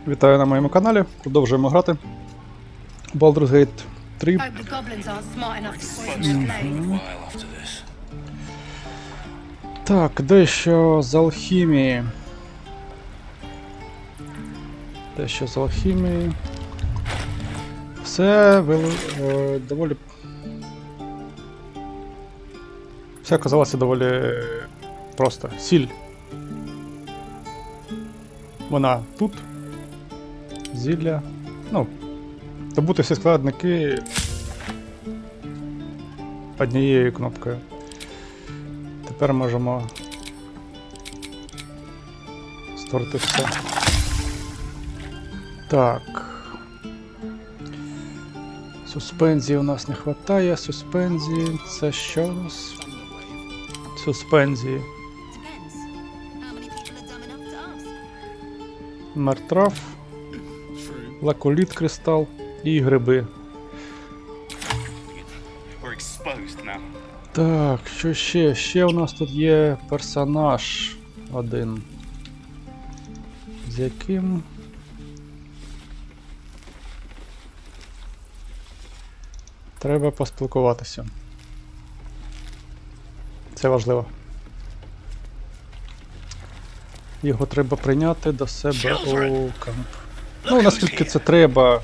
Вітаю на моєму каналі. Продовжуємо грати. Baldur's Gate 3. Так, дещо з алхімії. Все доволі... Все оказалося доволі просто. Сіль. Вона тут. Зілля. Ну, добути всі складники однією кнопкою. Тепер можемо створити все. Так. Суспензії у нас не вистачає. Суспензії. Це що у нас? Суспензії. Мартрав. Лаколіт кристал і гриби. Так, що ще? Ще у нас тут є персонаж один. З яким... Треба поспілкуватися. Це важливо. Його треба прийняти до себе у камп. Ну, наскільки це треба,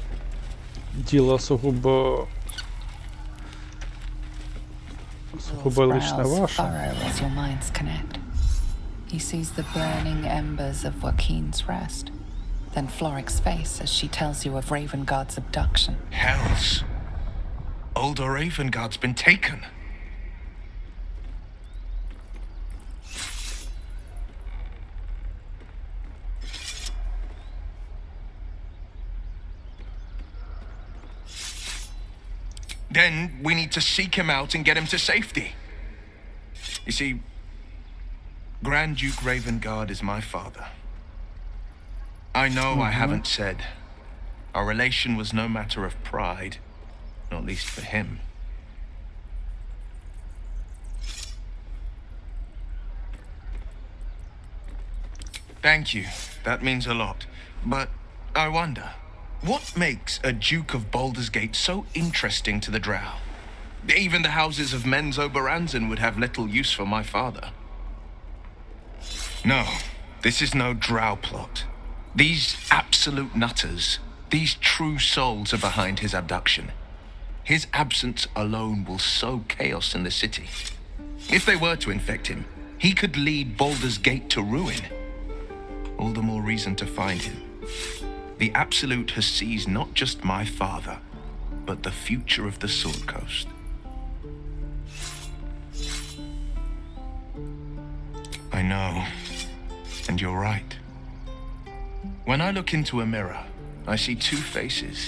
діло сугубо личне ваше. He sees the burning embers of Joaquin's rest, then Floric's face as she tells you of Ravengard's abduction. Hells! Older Ravengard's been taken. Then we need to seek him out and get him to safety. You see, Grand Duke Ravengard is my father. I know I haven't said. Our relation was no matter of pride, not least for him. Thank you. That means a lot. But I wonder, what makes a Duke of Baldur's Gate so interesting to the Drow? Even the houses of Menzoberranzan would have little use for my father. No, this is no Drow plot. These absolute nutters, these true souls are behind his abduction. His absence alone will sow chaos in the city. If they were to infect him, he could lead Baldur's Gate to ruin. All the more reason to find him. The Absolute has seized not just my father, but the future of the Sword Coast. I know, and you're right. When I look into a mirror, I see two faces.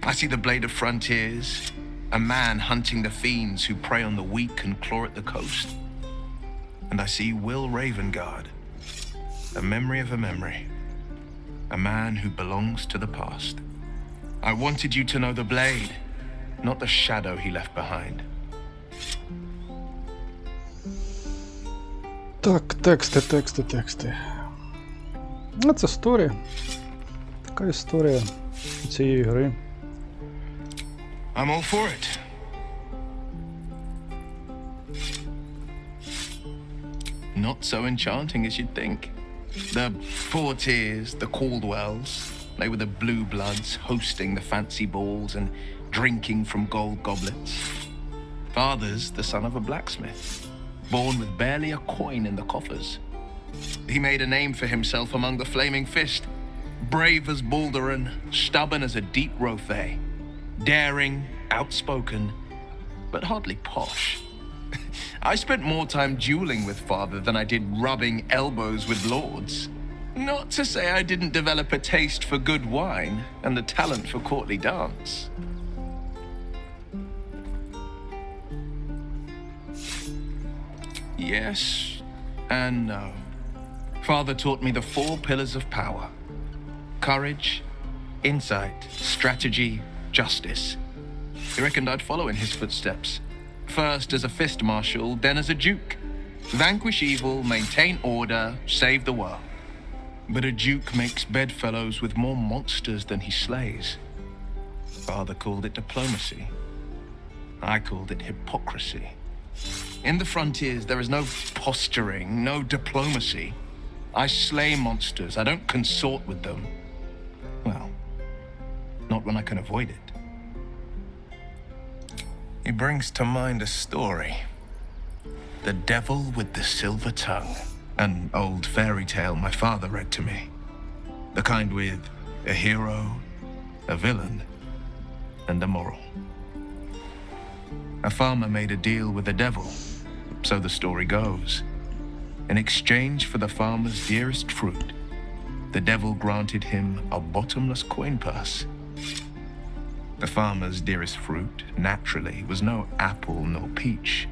I see the Blade of Frontiers, a man hunting the fiends who prey on the weak and claw at the coast. And I see Will Ravengard, a memory of a memory. A man who belongs to the past. I wanted you to know the Blade, not the shadow he left behind. Так, тексти. Ну, це історія. Така історія цієї гри. I'm all for it. Not so enchanting as you'd think. The Portiers, the Caldwells, they were the blue bloods hosting the fancy balls and drinking from gold goblets. Father's the son of a blacksmith, born with barely a coin in the coffers. He made a name for himself among the Flaming Fist, brave as Baldurin, stubborn as a deep Rothay, daring, outspoken, but hardly posh. I spent more time dueling with father than I did rubbing elbows with lords. Not to say I didn't develop a taste for good wine and the talent for courtly dance. Yes and no. Father taught me the 4 pillars of power: courage, insight, strategy, justice. He reckoned I'd follow in his footsteps. First as a fist marshal, then as a duke. Vanquish evil, maintain order, save the world. but a duke makes bedfellows with more monsters than he slays. Father called it diplomacy. I called it hypocrisy. In the frontiers, there is no posturing, no diplomacy. I slay monsters. I don't consort with them. Well, not when I can avoid it. He brings to mind a story. The Devil with the Silver Tongue. An old fairy tale my father read to me. The kind with a hero, a villain, and a moral. A farmer made a deal with the devil, so the story goes. In exchange for the farmer's dearest fruit, the devil granted him a bottomless coin purse. The farmer's dearest fruit, naturally, was no apple nor peach,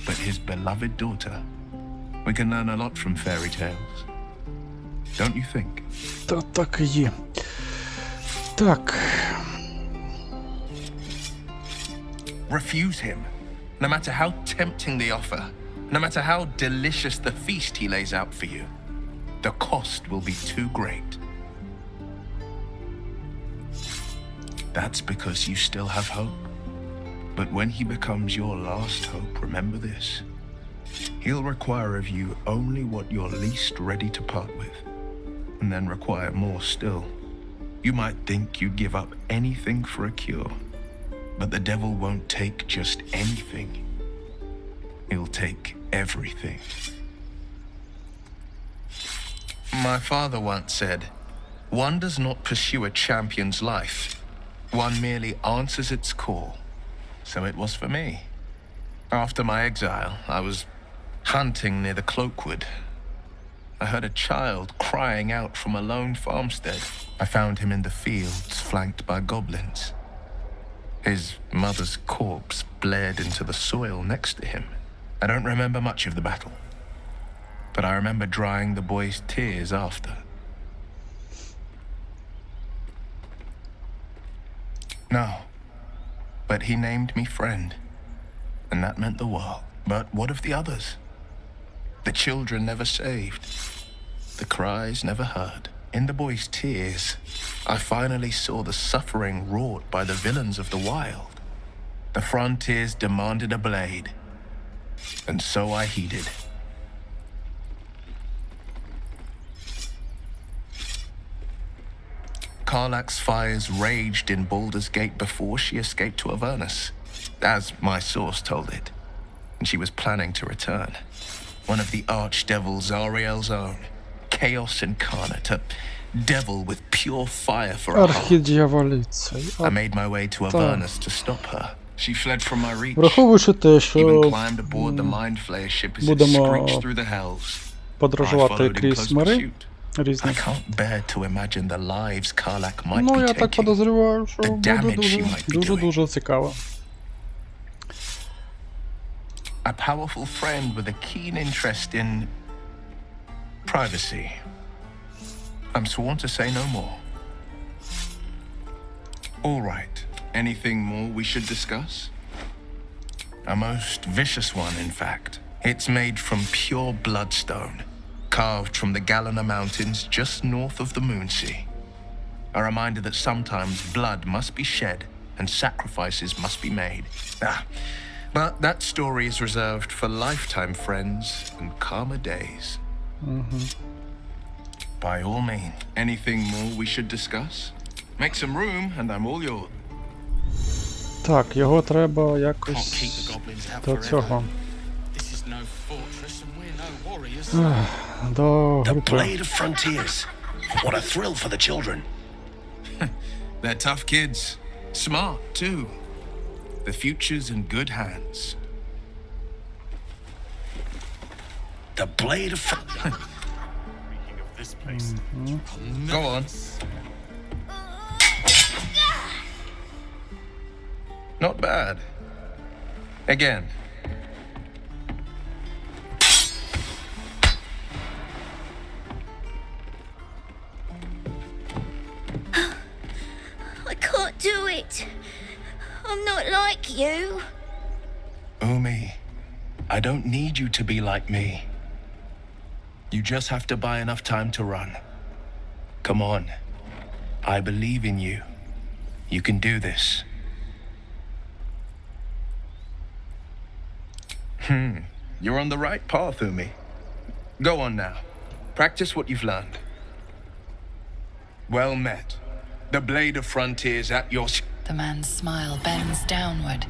but his beloved daughter. We can learn a lot from fairy tales. Don't you think? Та так і є. Так. Refuse him, no matter how tempting the offer, no matter how delicious the feast he lays out for you. The cost will be too great. That's because you still have hope. But when he becomes your last hope, remember this. He'll require of you only what you're least ready to part with, and then require more still. You might think you'd give up anything for a cure, but the devil won't take just anything. He'll take everything. My father once said, "One does not pursue a champion's life. One merely answers its call." So it was for me. After my exile, I was hunting near the Cloakwood. I heard a child crying out from a lone farmstead. I found him in the fields, flanked by goblins. His mother's corpse bled into the soil next to him. I don't remember much of the battle, but I remember drying the boy's tears after. No, but he named me friend, and that meant the world. But what of the others? The children never saved, the cries never heard. In the boy's tears, I finally saw the suffering wrought by the villains of the wild. The frontiers demanded a blade, and so I heeded. Karlach's fires raged in Baldur's Gate before she escaped to Avernus, as my source told it, and she was planning to return. One of the archdevils Ariel's own, chaos incarnate, a devil with pure fire for a heart. Архідьяволиця. I made my way to Avernus to stop her. She fled from my reach. Враховуючи те, Even що climbed aboard the Mind Flayer ship as it будемо screeched through the hells. I подорожувати followed in крізь close мири pursuit. I різні. can't bear to imagine the lives Karlach might Ну, be я так taking. подозріваю, що The буде damage she might be doing. дуже цікаво. A powerful friend with a keen interest in privacy. I'm sworn to say no more. All right. Anything more we should discuss? A most vicious one, in fact. It's made from pure bloodstone, carved from the Galena Mountains just north of the Moonsea. A reminder that sometimes blood must be shed and sacrifices must be made. But that story is reserved for lifetime friends and calmer days. By all means. Anything more we should discuss? Make some room and I'm all yours. Так, його треба Can't keep the якось goblins out до forever. цього. This is no fortress and we're no warriors. До The групи. Blade of Frontiers. What a thrill for the children. They're tough kids. Smart, too. The future's in good hands. The Blade of Speaking of this place, Go on. Not bad. Again. I can't do it. I'm not like you. Umi, I don't need you to be like me. You just have to buy enough time to run. Come on. I believe in you. You can do this. You're on the right path, Umi. Go on now. Practice what you've learned. Well met. The blade of frontiers at your... The man's smile bends downward,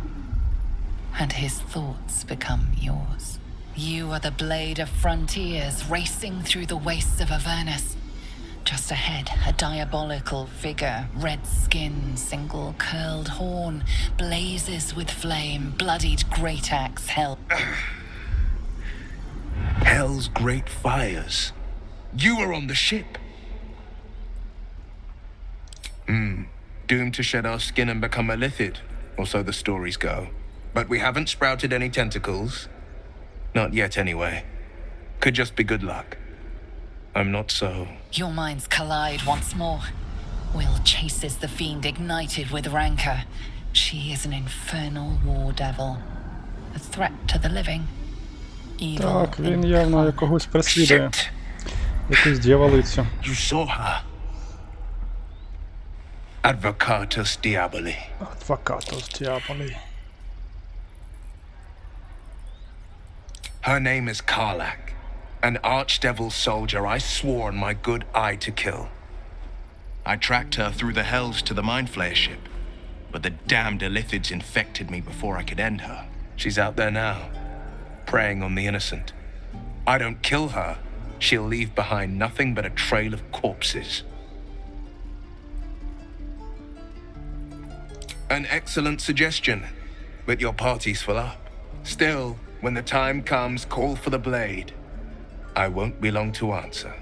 and his thoughts become yours. You are the blade of frontiers racing through the wastes of Avernus. Just ahead, a diabolical figure, red skin, single curled horn, blazes with flame, bloodied great axe held. Hell's great fires. You were on the ship. Doomed to shed our skin and become a lithid, or so the stories go. But we haven't sprouted any tentacles. Not yet, anyway. Could just be good luck. I'm not so... Your minds collide once more. Will chases the fiend ignited with rancor. She is an infernal war devil. A threat to the living. Evil Так, він явно когось переслідує. Якусь дьяволицю. You saw her. Advocatus Diaboli. Адвокатус дьяволі. Her name is Karlak, an archdevil soldier I swore on my good eye to kill. I tracked her through the hells to the Mind Flayer ship, but the damned Illithids infected me before I could end her. She's out there now, preying on the innocent. I don't kill her, she'll leave behind nothing but a trail of corpses. An excellent suggestion, but your party's full up. Still, when the time comes, call for the blade. I won't be long to answer.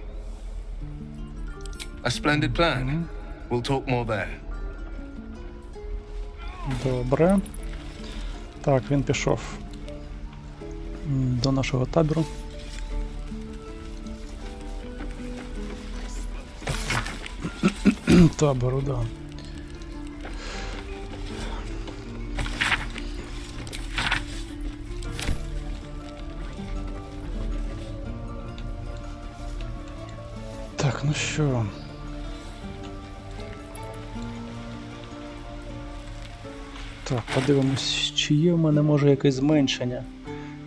A splendid plan. We'll talk more there. Добре. Так, він пішов до нашого табору. Табору, да. Так, ну що? Так, подивимось, чи є в мене може якесь зменшення,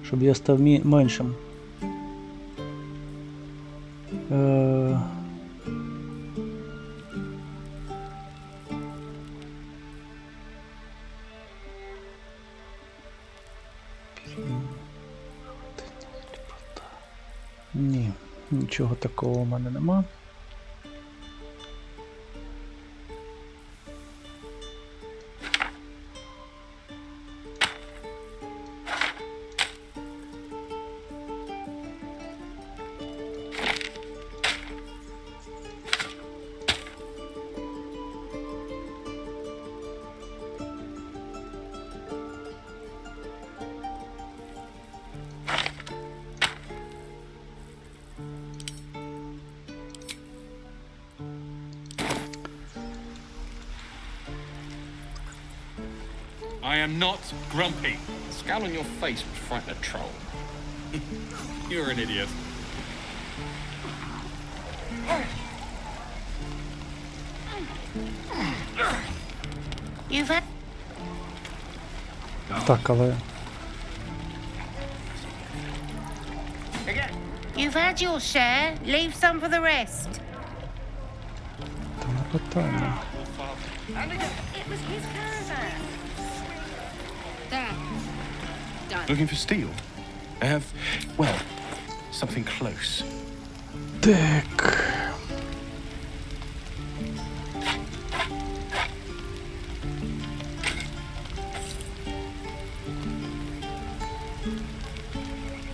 щоб я став меншим. Ні, нічого такого у мене нема. I am not grumpy. The scowl on your face would frighten a troll. You're an idiot. You've had Так, але... you've had your share. Leave some for the rest. Та не питання. It was his caravan. Looking for steel? I have, well, something close. Так.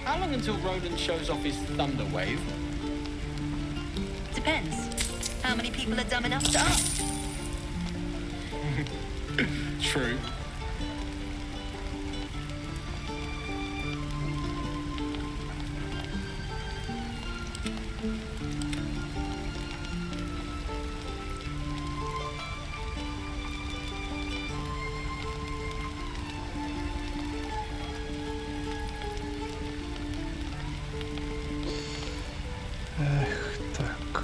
How long until Roland shows off his thunder wave? Depends. How many people are dumb enough to ask? True. Так.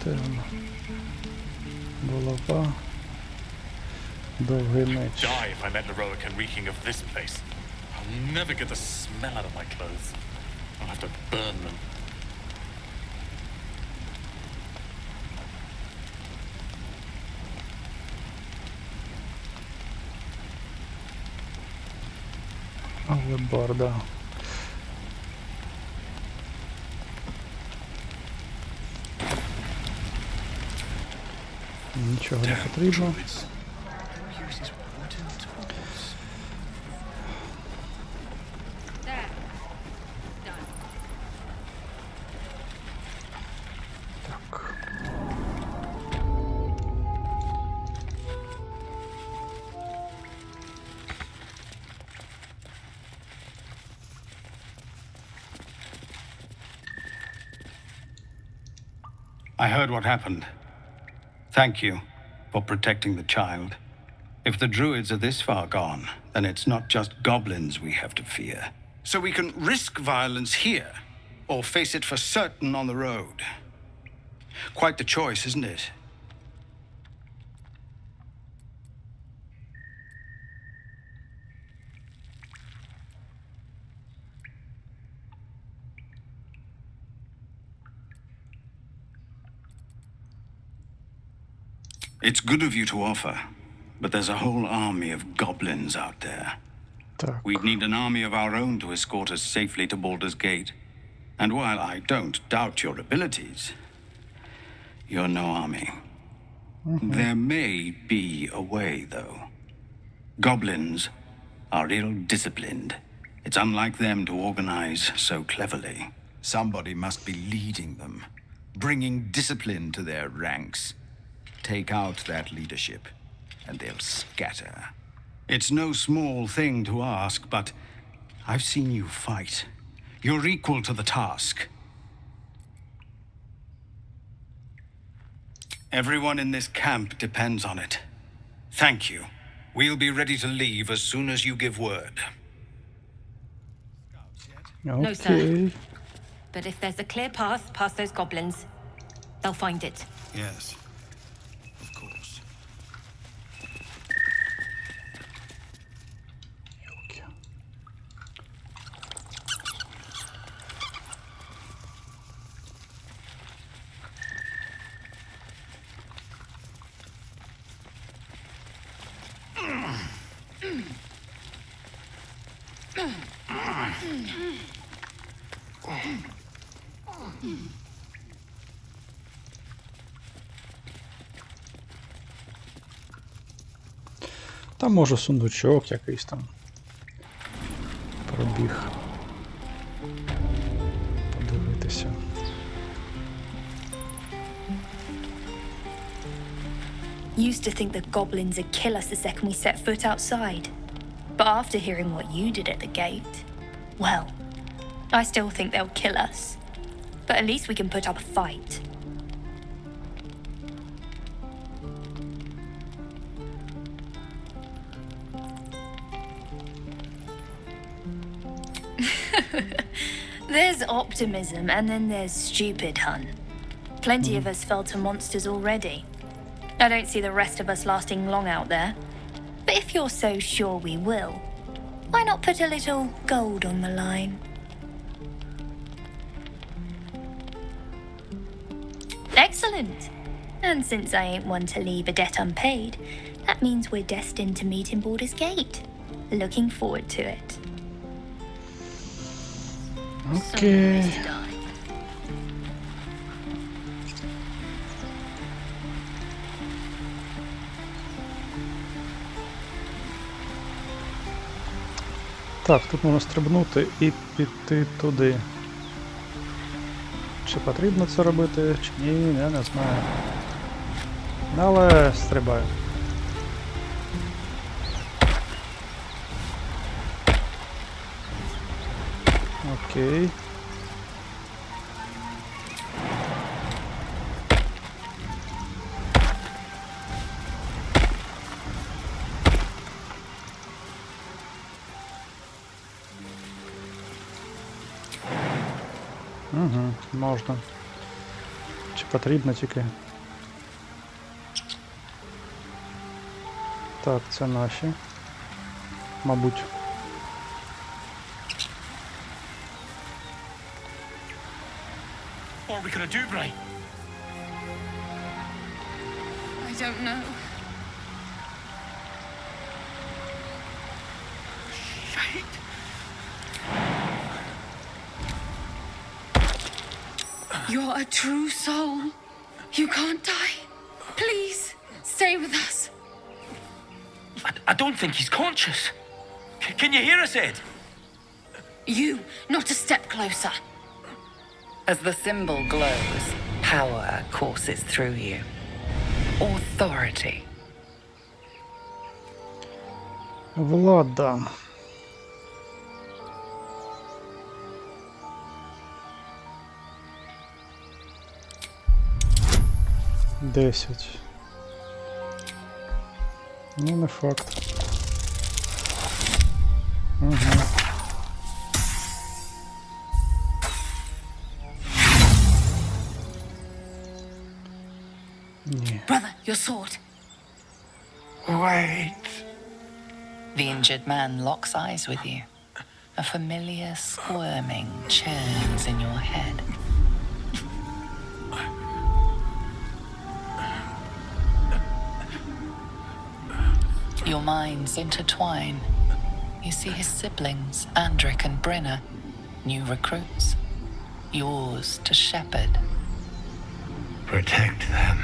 Це воно. Голова. Довгий меч. Die if I met Leroic and reeking of this place. I'll never get the smell out of my clothes. I'll have to burn them. Але барда. Нічого не потрібно. Так. I heard what happened. Thank you for protecting the child. If the druids are this far gone, then it's not just goblins we have to fear. So we can risk violence here, or face it for certain on the road. Quite the choice, isn't it? It's good of you to offer, but there's a whole army of goblins out there. Так. We'd need an army of our own to escort us safely to Baldur's Gate. And while I don't doubt your abilities, you're no army. There may be a way, though. Goblins are ill-disciplined. It's unlike them to organize so cleverly. Somebody must be leading them, bringing discipline to their ranks. Take out that leadership, and they'll scatter. It's no small thing to ask, but I've seen you fight. You're equal to the task. Everyone in this camp depends on it. Thank you. We'll be ready to leave as soon as you give word. No, sir. Окей. But if there's a clear path past those goblins, they'll find it. Yes, of course. Йолки. Там може сундучок якийсь там пробіг. Подивитися. Used to think the goblins would kill us the second we set foot outside. But after hearing what you did at the gate, well, I still think they'll kill us. But at least we can put up a fight. There's optimism and then there's stupid, hun. Plenty of us fell to monsters already. I don't see the rest of us lasting long out there. But if you're so sure we will, why not put a little gold on the line? Excellent. And since I ain't one to leave a debt unpaid, that means we're destined to meet in Baldur's Gate. Looking forward to it. Окей. Так, тут можна стрибнути і піти туди. Чи потрібно це робити, чи ні, я не знаю. Але стрибаю. Окей. Угу, можна. Чи потрібно тільки. Так, це наші. Мабуть. What are we gonna do, Bray? I don't know. Shite. You're a true soul. You can't die. Please, stay with us. I don't think he's conscious. Can you hear us, Ed? You, not a step closer. As the symbol glows, power courses through you. Authority. Влада. Десять. Ну, не факт. Угу. Ні. Brother, your sword. Wait. The injured man locks eyes with you. A familiar squirming churns in your head. Your minds intertwine. You see his siblings, Andric and Brenna, new recruits. Yours to shepherd. Protect them.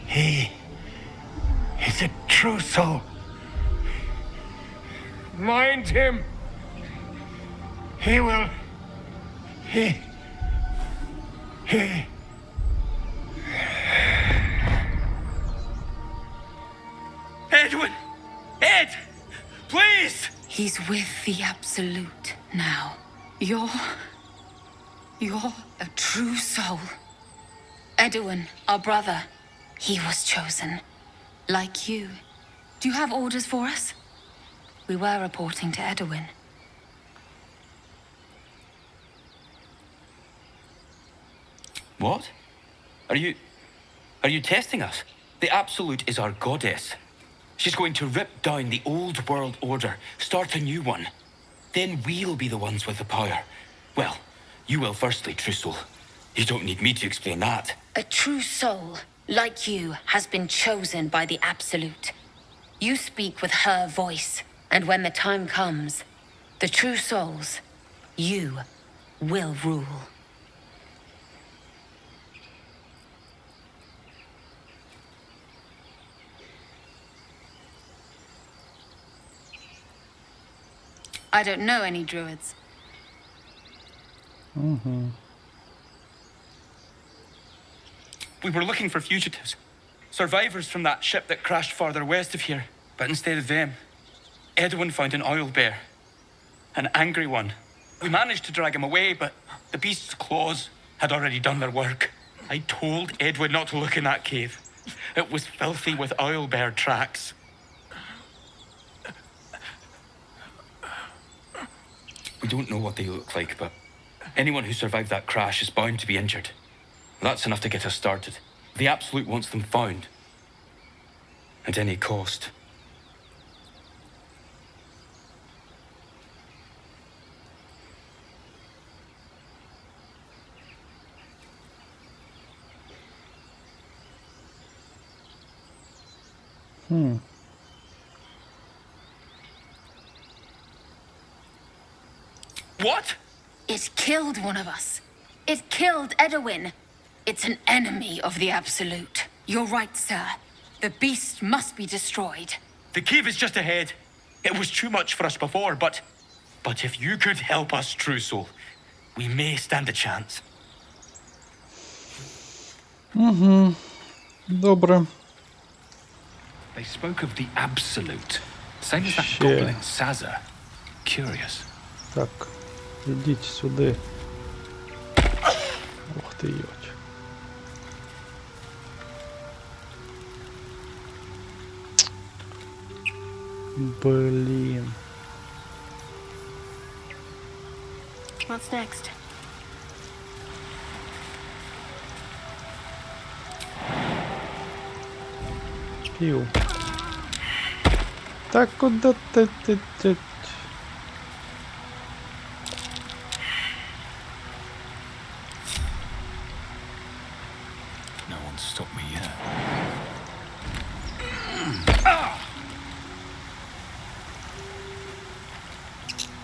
He's a true soul. Mind him. He will. He. Edwin! Ed! Please! He's with the Absolute now. You're a true soul. Edwin, our brother, he was chosen. Like you. Do you have orders for us? We were reporting to Edwin. What? Are you testing us? The Absolute is our goddess. She's going to rip down the old world order, start a new one. Then we'll be the ones with the power. Well, you will firstly, true soul. You don't need me to explain that. A true soul, like you, has been chosen by the Absolute. You speak with her voice, and when the time comes, the true souls, you will rule. I don't know any druids. Угу. We were looking for fugitives. Survivors from that ship that crashed farther west of here. But instead of them, Edwin found an oil bear. An angry one. We managed to drag him away, but the beast's claws had already done their work. I told Edwin not to look in that cave. It was filthy with oil bear tracks. We don't know what they look like, but anyone who survived that crash is bound to be injured. That's enough to get us started. The Absolute wants them found. At any cost. What? It killed one of us. It killed Edwin. It's an enemy of the Absolute. You're right, sir. The beast must be destroyed. The cave is just ahead. It was too much for us before, but if you could help us, true soul, we may stand a chance. Угу. Добре. They spoke of the Absolute. Same as that Ще. goblin Sazza. Curious. Так, ідіть сюди. Ух ти, йоч. Блін. What's next? Пів. Так куди ти? No one's stopped me yet.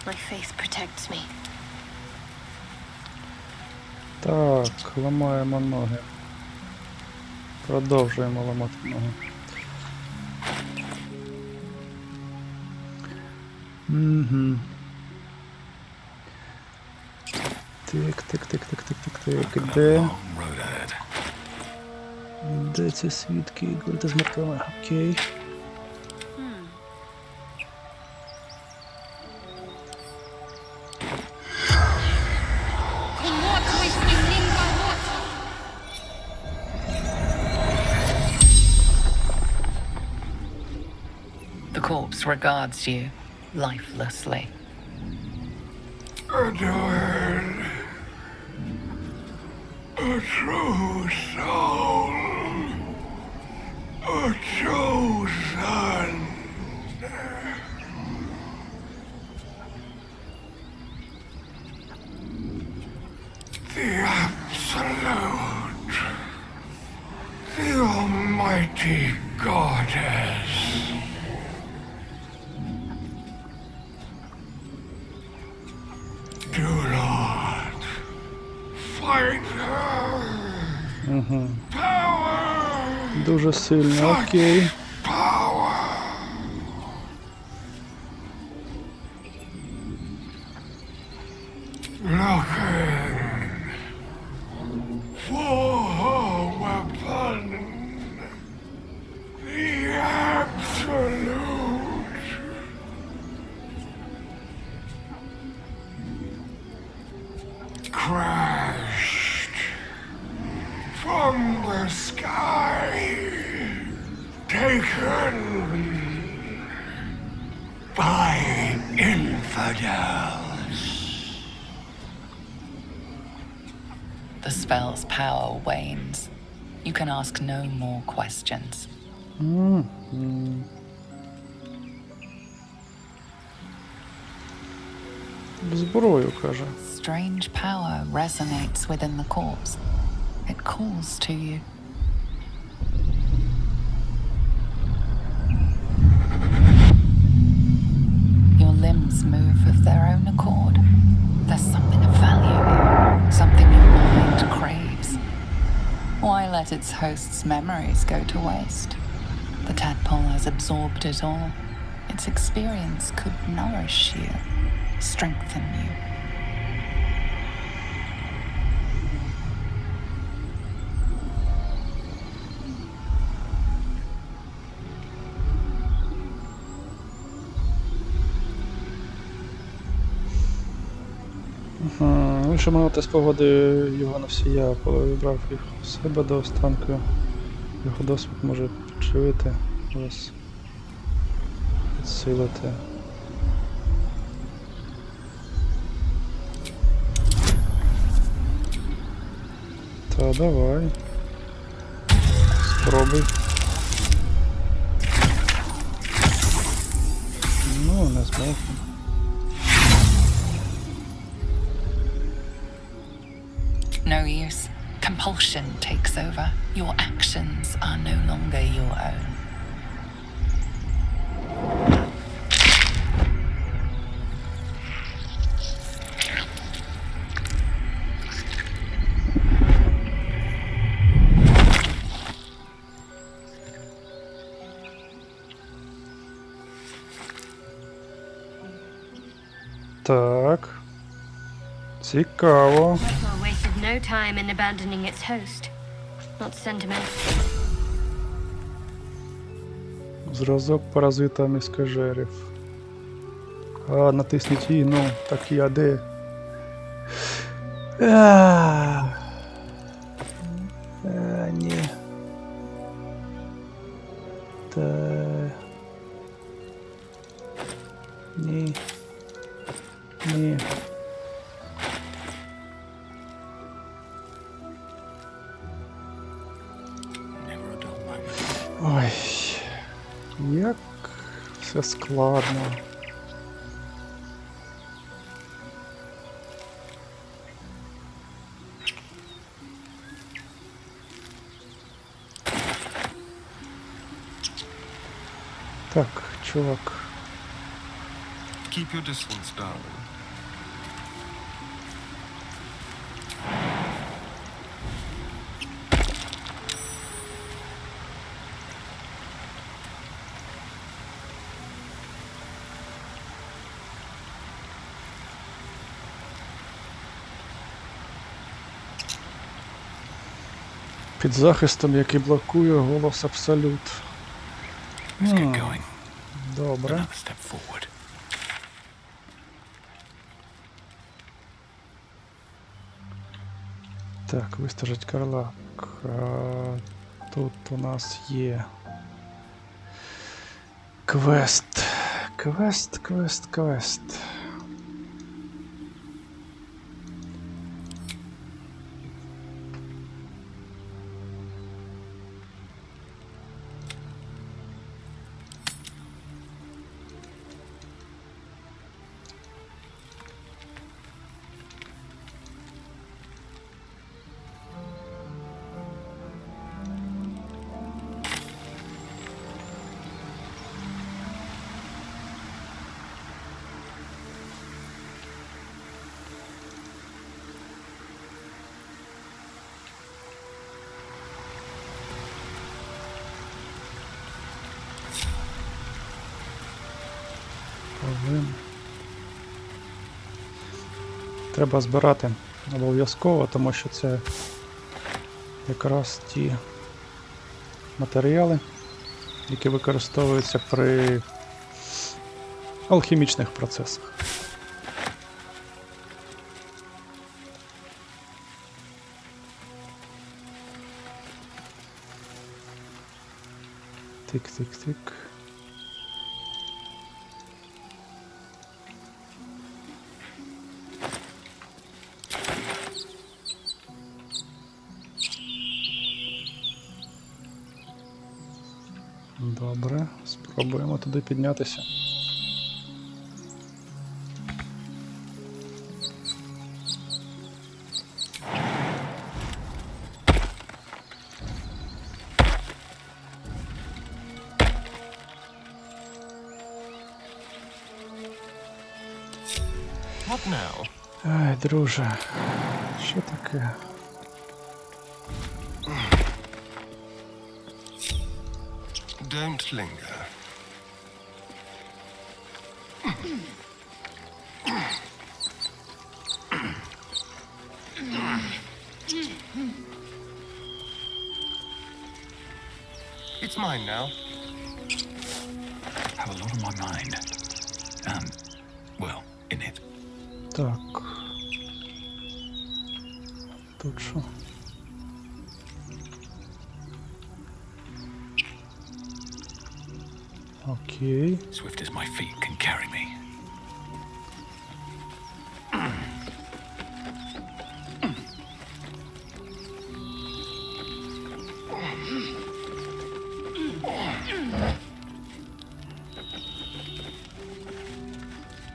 My faith protects me. Так, ламаємо ноги. Продовжуємо ламати ноги. Угу. Так. Де ці свідки? Говорити з мертвими. Окей. The corpse regards you lifelessly. Adored. A true soul. A chosen. The absolute. The almighty goddess. Do not fight her. Power. Дуже сильно, окей. Power. Looking for her weapon. The absolute. Crashed from the sky, taken by infidels. The spell's power wanes. You can ask no more questions. Зброю, каже. Strange power resonates within the corpse. It calls to you. Your limbs move of their own accord. There's something of value here, something your mind craves. Why let its host's memories go to waste? The tadpole has absorbed it all. Its experience could nourish you, strengthen you. Лише минути з погоди його носія, коли вибрав їх у себе до останку. Його досвід може підживити, вас підсилити. Та давай. Спробуй. Ну, не змог. No use. Compulsion takes over. Your actions are no longer your own. Так. Цікаво. Well, wasted no time in abandoning its host. Not sentimental. Зразок паразита міскажерів. А, натисніть її, ну, так я де. Ні. Ні. Ні. Ой. Як все складно. Так, чувак. Keep your distance, darling. Під захистом, який блокує голос Абсолют. Добре. Another step forward. Так, вистежить Карлак. Тут у нас є квест. Квест. Треба збирати обов'язково, тому що це якраз ті матеріали, які використовуються при алхімічних процесах. Тик. Добре, спробуємо туди піднятися. What now? Ай, друже, що таке? Don't linger. It's mine now. Have a lot on my mind. Well, in it. Так. Тут що? Окей. Swift as my feet can carry me.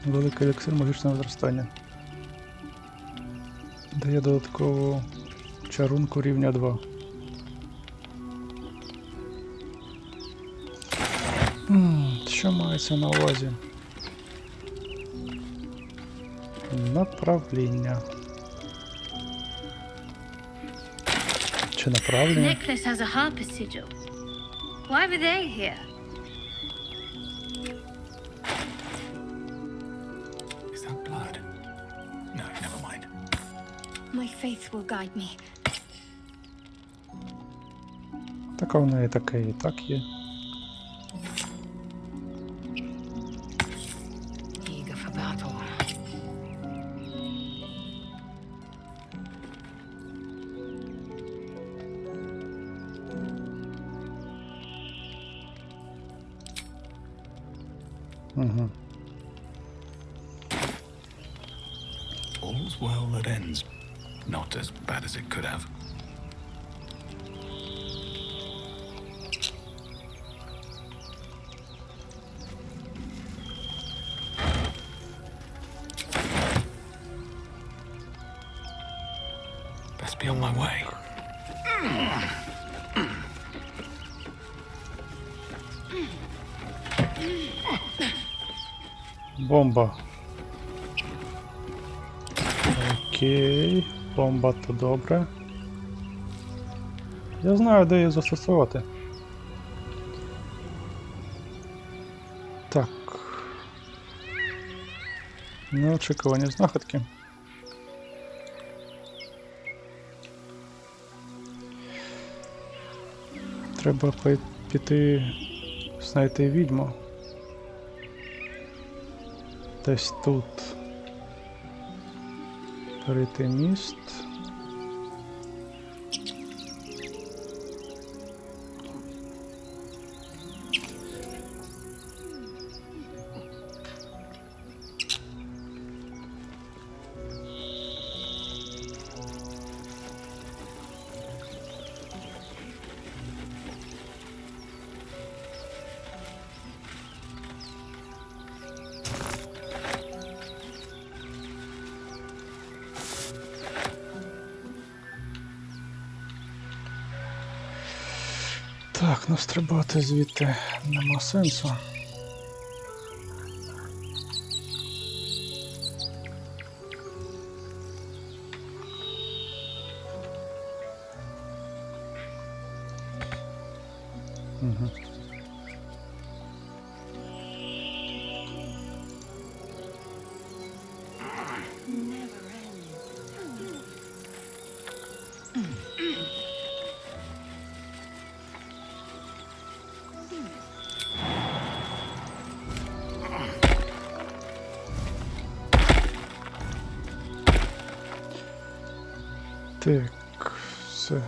Великий еліксир магічного зростання. Дає додаткову чарунку рівня 2. Що мається на увазі? Направлення. Чи направлення? Necklace has a harper sigil. Why were they here? Is that blood? No, never mind. My faith will guide me. Так в неї таке і так є. Eager for battle. Угу. All's well that ends. Not as bad as it could have. be on my way. Бомба. Окей, бомба то добре. Я знаю, де її застосовувати. Так. Неочікувані знахідки. Треба піти знайти відьму. Десь тут. Перейти міст. Так, ну стрибати звідти нема сенсу. Угу. Так, все.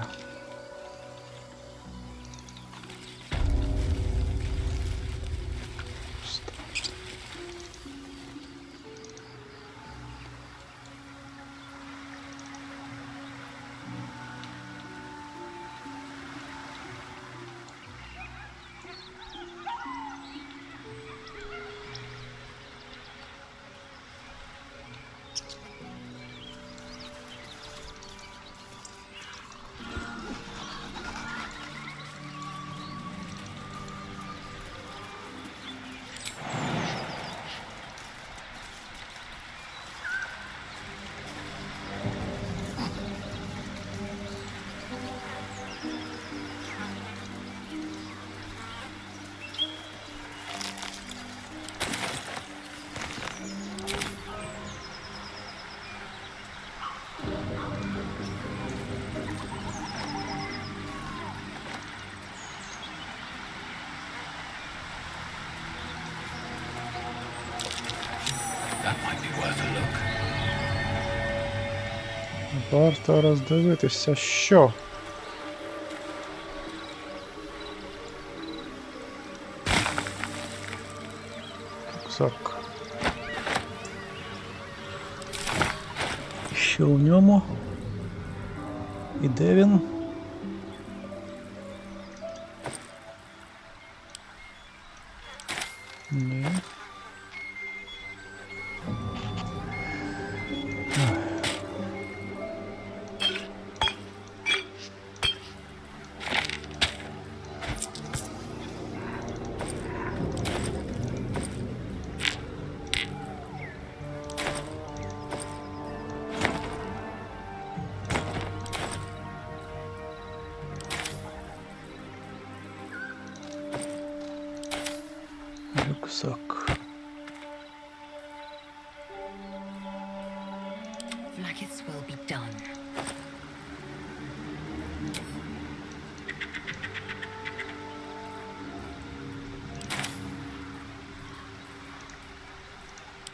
Варто роздивитися, що? Рюкзак. Що у ньому? І де він? Ні. Рюкзак. Maggots will be done.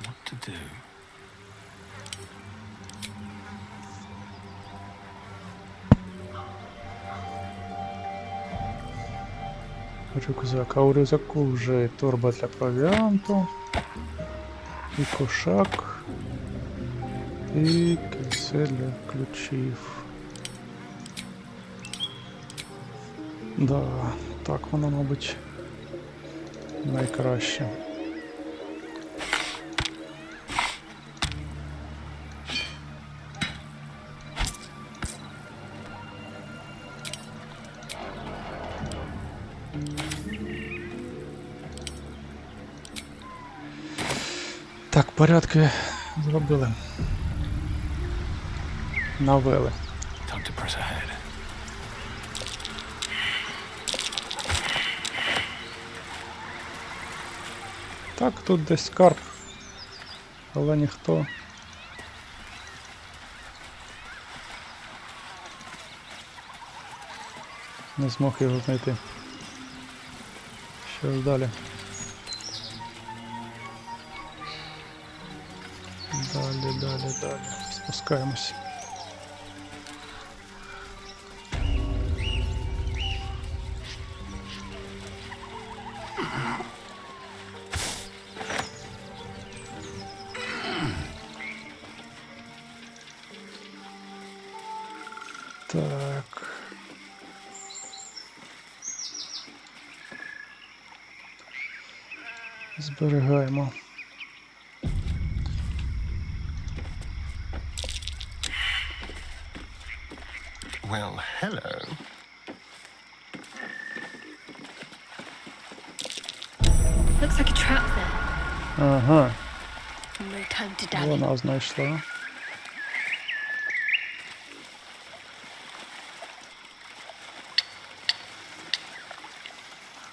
What to do? Рюкзак. А у рюкзаку вже і торба для провіанту, і кошак, і кільце для ключів. Да, так воно, мабуть, найкраще. Так, порядки зробили. Навели. Time to press ahead. Так, тут десь скарб. Але ніхто не змог його знайти. Що ж далі? Далі. Спускаємось. Так. Зберігаємо. Well, hello. Looks like a trap there. Ага, No time to dally. вона знайшла.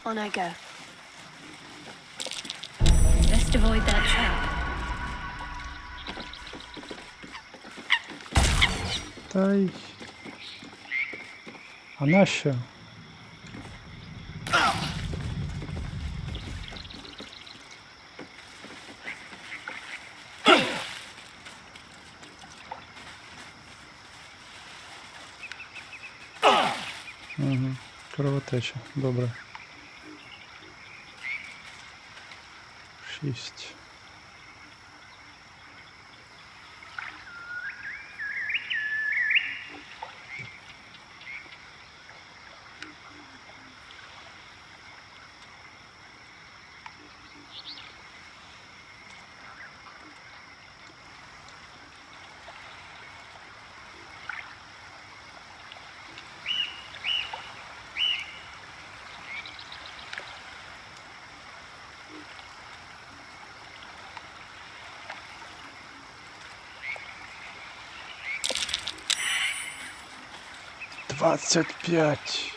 On I go. Best avoid that trap. Та й... А нащо? Угу. Кровотеча. Добре. 6. Двадцять 25.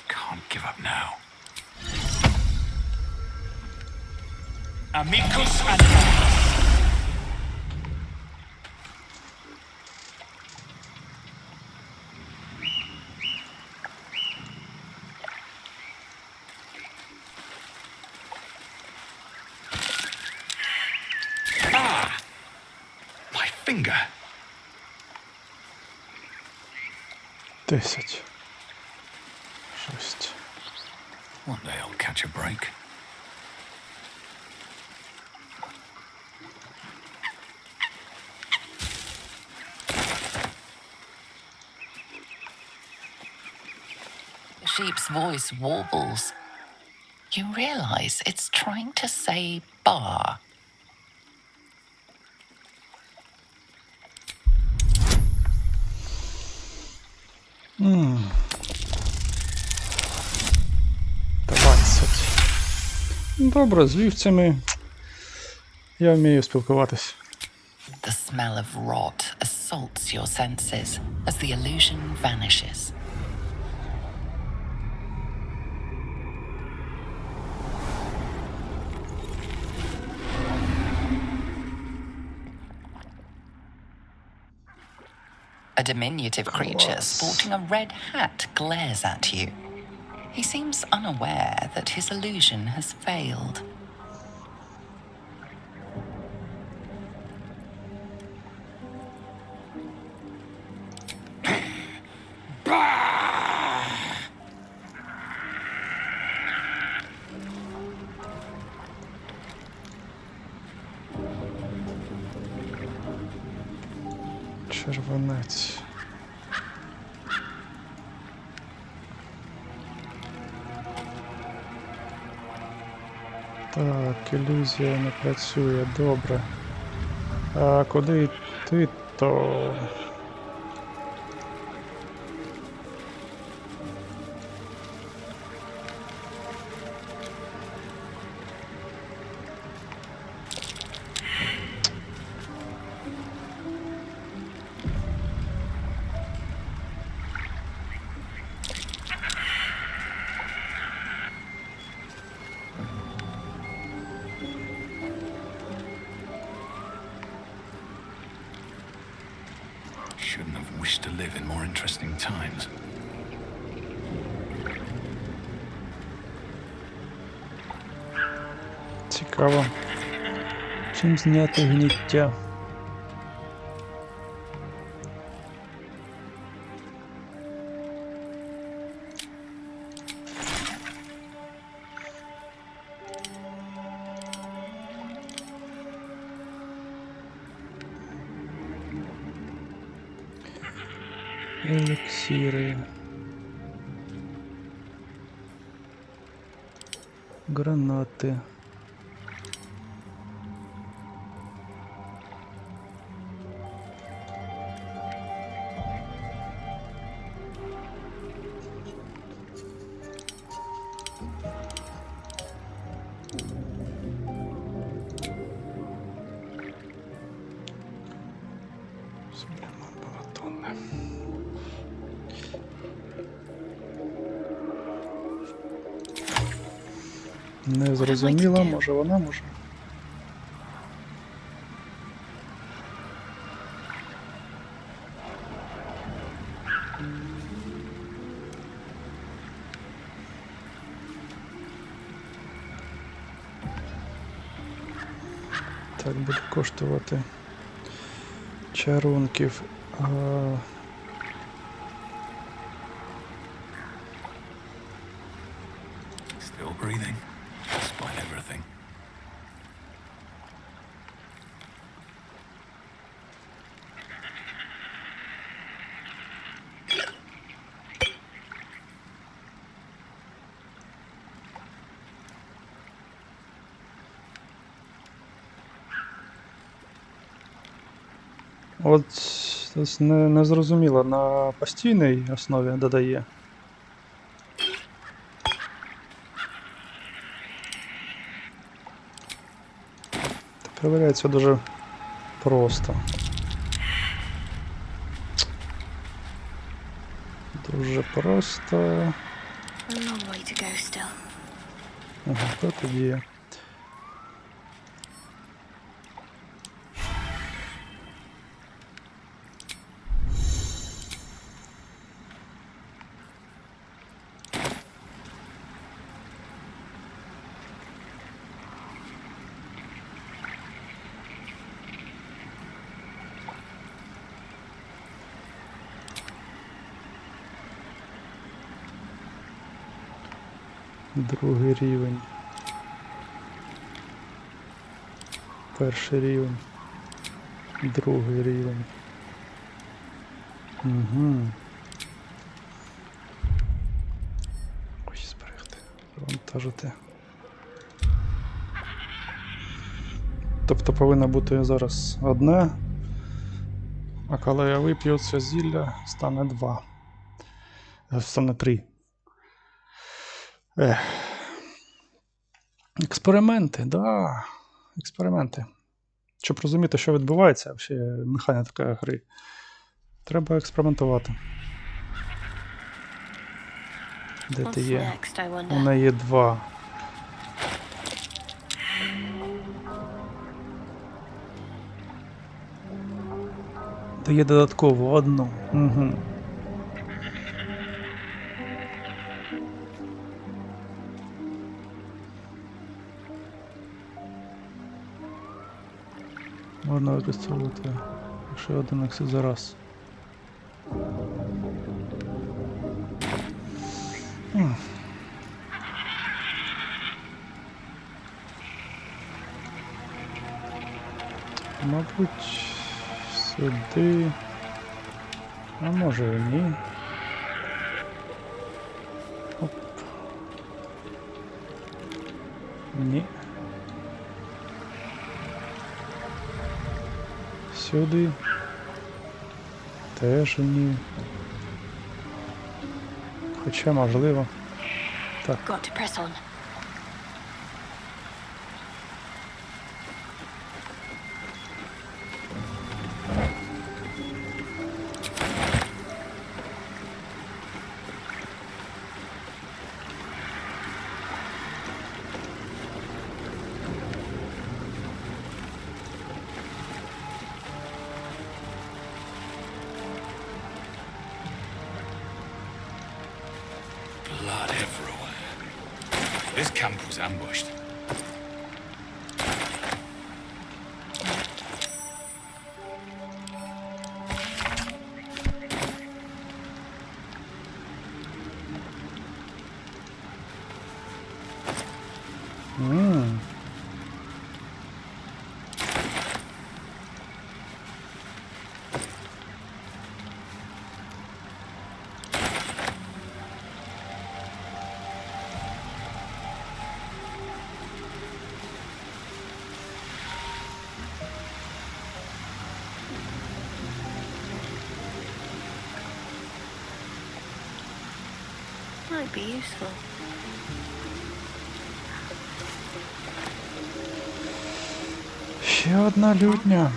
Can't give up now. Amicus animalis. My finger. 10. 6. One day I'll catch a break. The sheep's voice warbles. You realize it's trying to say bar. Добре, з вівцями я вмію спілкуватись. The smell of rot assaults your senses as the illusion vanishes. A diminutive creature sporting a red hat glares at you. He seems unaware that his illusion has failed. Червонець. Так, ілюзія не працює, добре. А куди йти, то... Shouldn't have wished to live in more interesting times. Цікаво. Чим зняти гніття? Еліксири. Гранати. Не зрозуміло, може вона, може. Так, буде коштувати чарунків. Still breathing, despite everything. От не зрозуміло, на постійній основі додає. Перевіряється дуже просто. Дуже просто. Ага, то тоді. Другий рівень. Перший рівень. Другий рівень. Угу. Ой, зберегти. Завантажити. Тобто повинно бути зараз одне, а коли я вип'ю це зілля, стане 2. Стане 3. Експерименти, да, експерименти. Щоб розуміти, що відбувається, взагалі механіка гри, треба експериментувати. Де ти є? У неї є 2. Дає додатково 1. Угу. Можна використовувати ще 1 ексит за раз. Мабуть, сюди. А може і ні. Оп. Ні. Сюди. Теж ні. Хоча можливо. Так. Got to press on. Blood everywhere. This camp was ambushed. Might be useful. Ще одна лютня.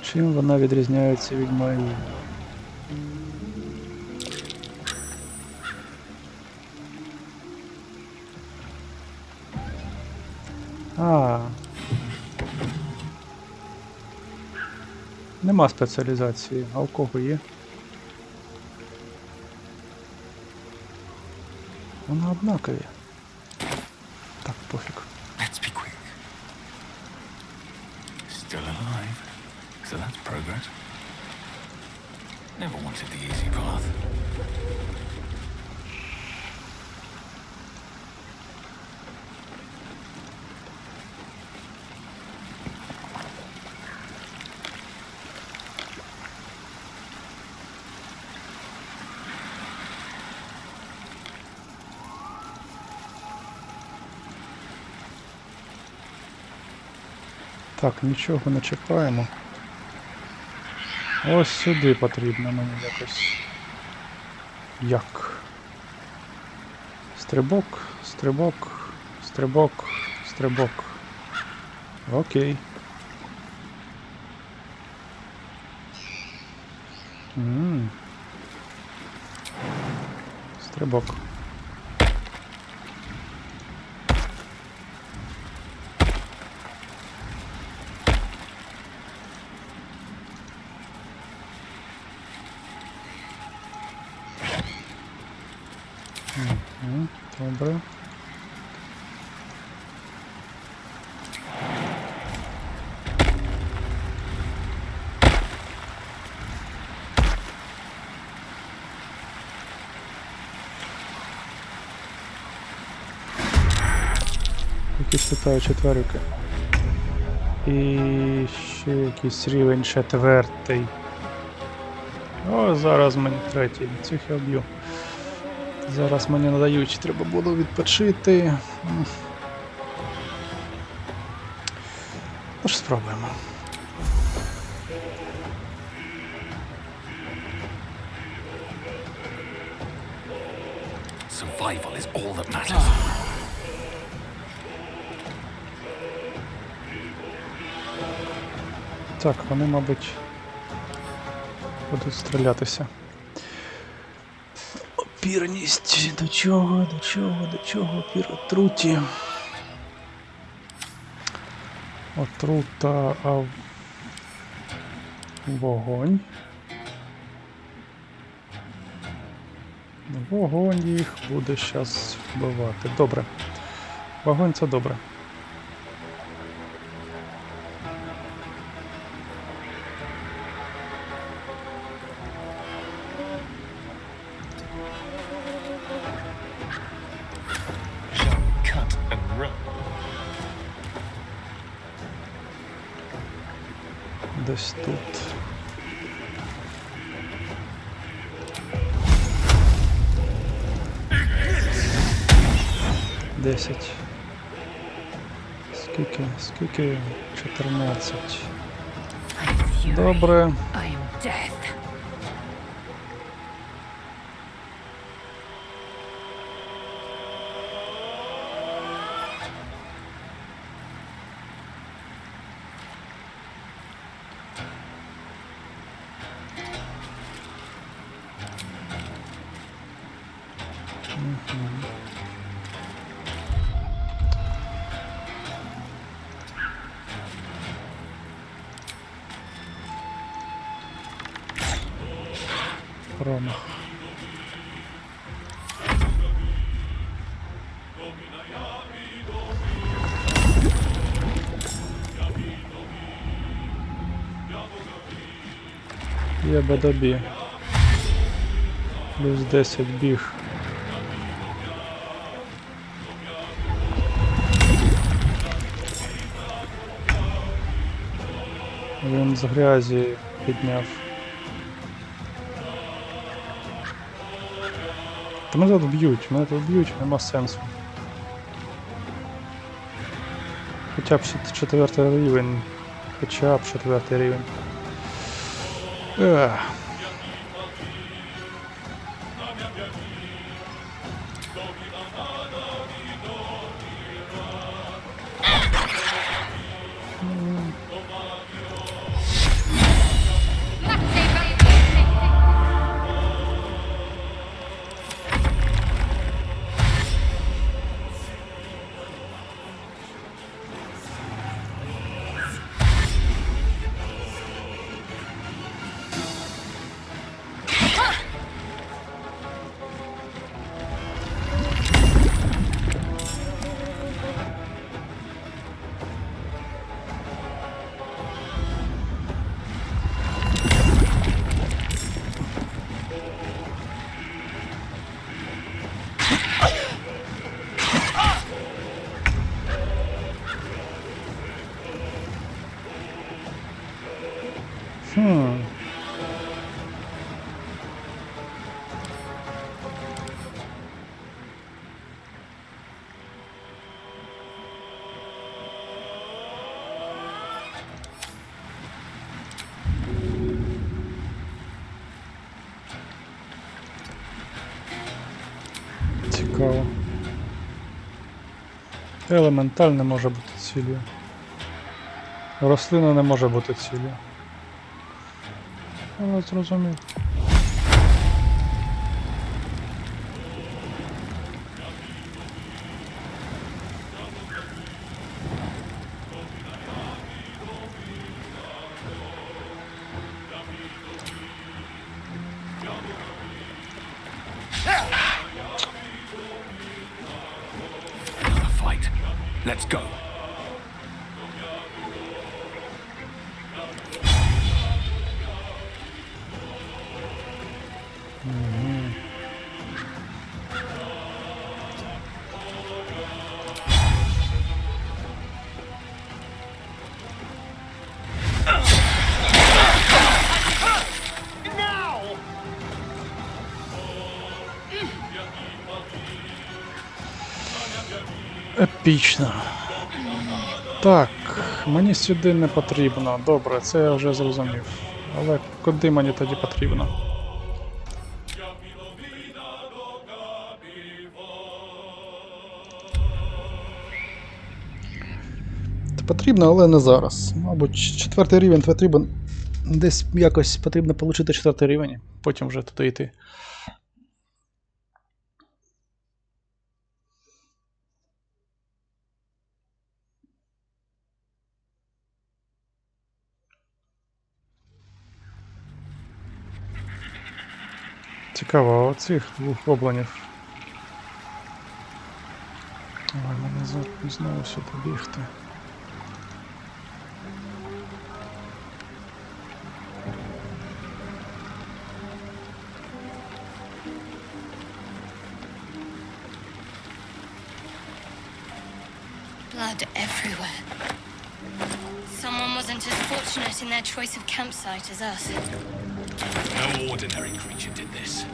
Чим вона відрізняється від моєї? Нема спеціалізації, а у кого є? Вони однакові. Так, пофіг. Let's be quick. Still alive. So that's progress. Never wanted the easy path. Так, нічого не чекаємо. Ось сюди потрібно мені якось. Як? Стрибок, стрибок, стрибок, стрибок. Окей. Стрибок. Добре. Якісь літаючі тварюки. І ще якийсь рівень 4. О, зараз мені 3. Цих я вб'ю. Зараз мені надають, треба було відпочити. Тож спробуємо. Survival is all that matters. Так, вони, мабуть, будуть стрілятися. Опірність. До чого, до чого, до чого? Опір отруті. Отрута, а вогонь. Вогонь їх буде зараз вбивати. Добре. Вогонь це добре. Десь тут. Десять. Скільки? 14. Добре. I am death. Промах. Є бедобі. Плюс 10 біг. Він з грязі підняв. Та мене тут б'ють, нема сенсу. Хоча б 4-й рівень. Хоча б 4-й рівень. Цікаво. Елементаль не може бути ціллю. Рослина не може бути ціллю. Але зрозумів. Let's go. Епічно. Так, мені сюди не потрібно. Добре, це я вже зрозумів. Але куди мені тоді потрібно? Це потрібно, але не зараз. Мабуть, 4-й рівень потрібен. Десь якось потрібно отримати 4-й рівень, потім вже туди йти. Цікаво, а оцих двох гоблинів. Ой, мене знову сюди бігти. Blood everywhere. Someone was wasn't as fortunate in their choice of campsite as us. No ordinary creature did this.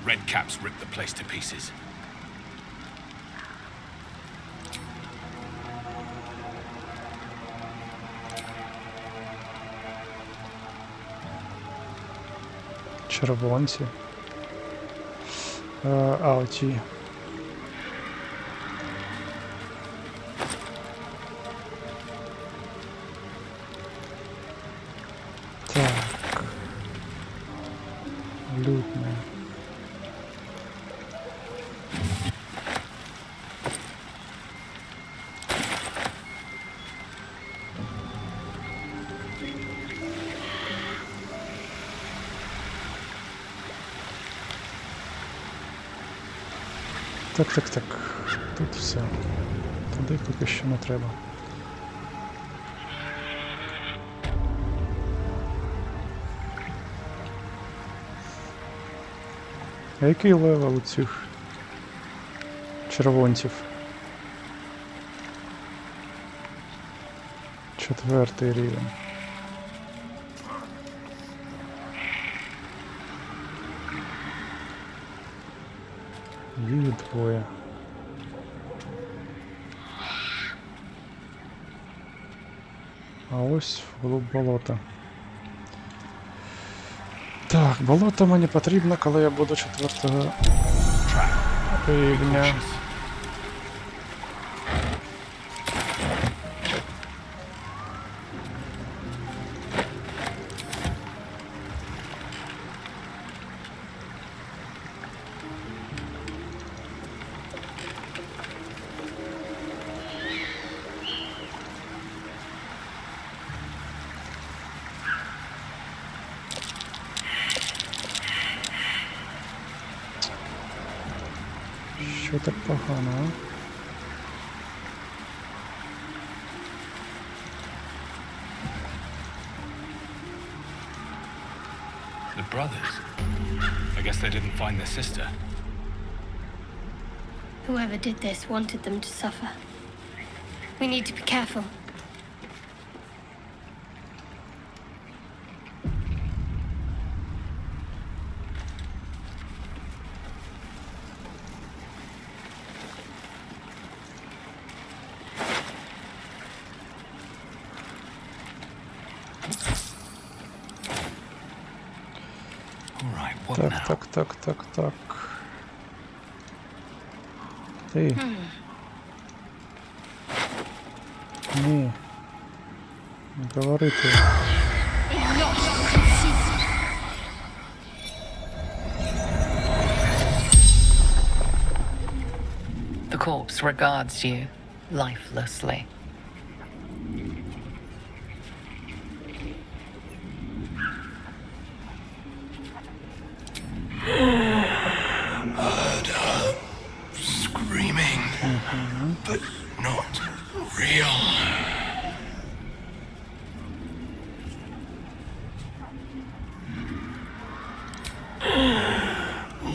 Red caps ripped the place to pieces. Червонці. Оті. Так. Лютне. Так. Тут все. Туди поки що не треба. А який левел у цих червонців? 4-й рівень. Їх двоє. А ось вглуб болота. Так, болото мені потрібно, коли я буду 4-го рівня. Що так погано, а? The brothers. I guess they didn't find their sister. Whoever did this wanted them to suffer. We need to be careful. Так. Ти. Ні. Говорити. The corpse regards you lifelessly. Screaming, but not real.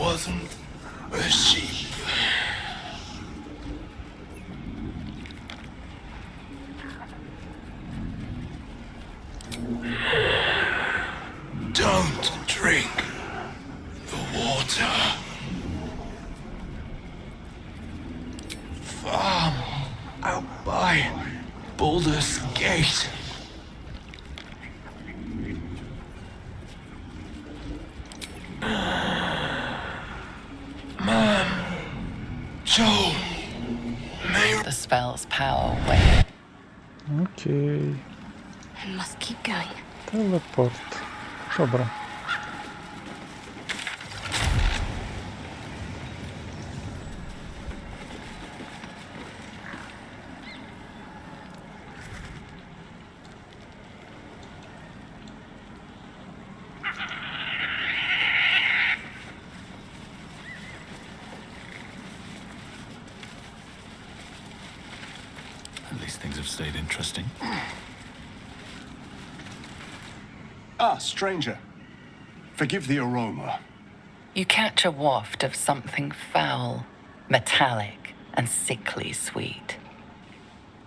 Wasn't a sheep. Don't drink the water. Farm out by Baldur's Gate. Mom, Joel, May. The spell's power wanes. Окей. I must keep going. Телепорт. Добре. At least things have stayed interesting. Ah, stranger. Forgive the aroma. You catch a waft of something foul, metallic, and sickly sweet.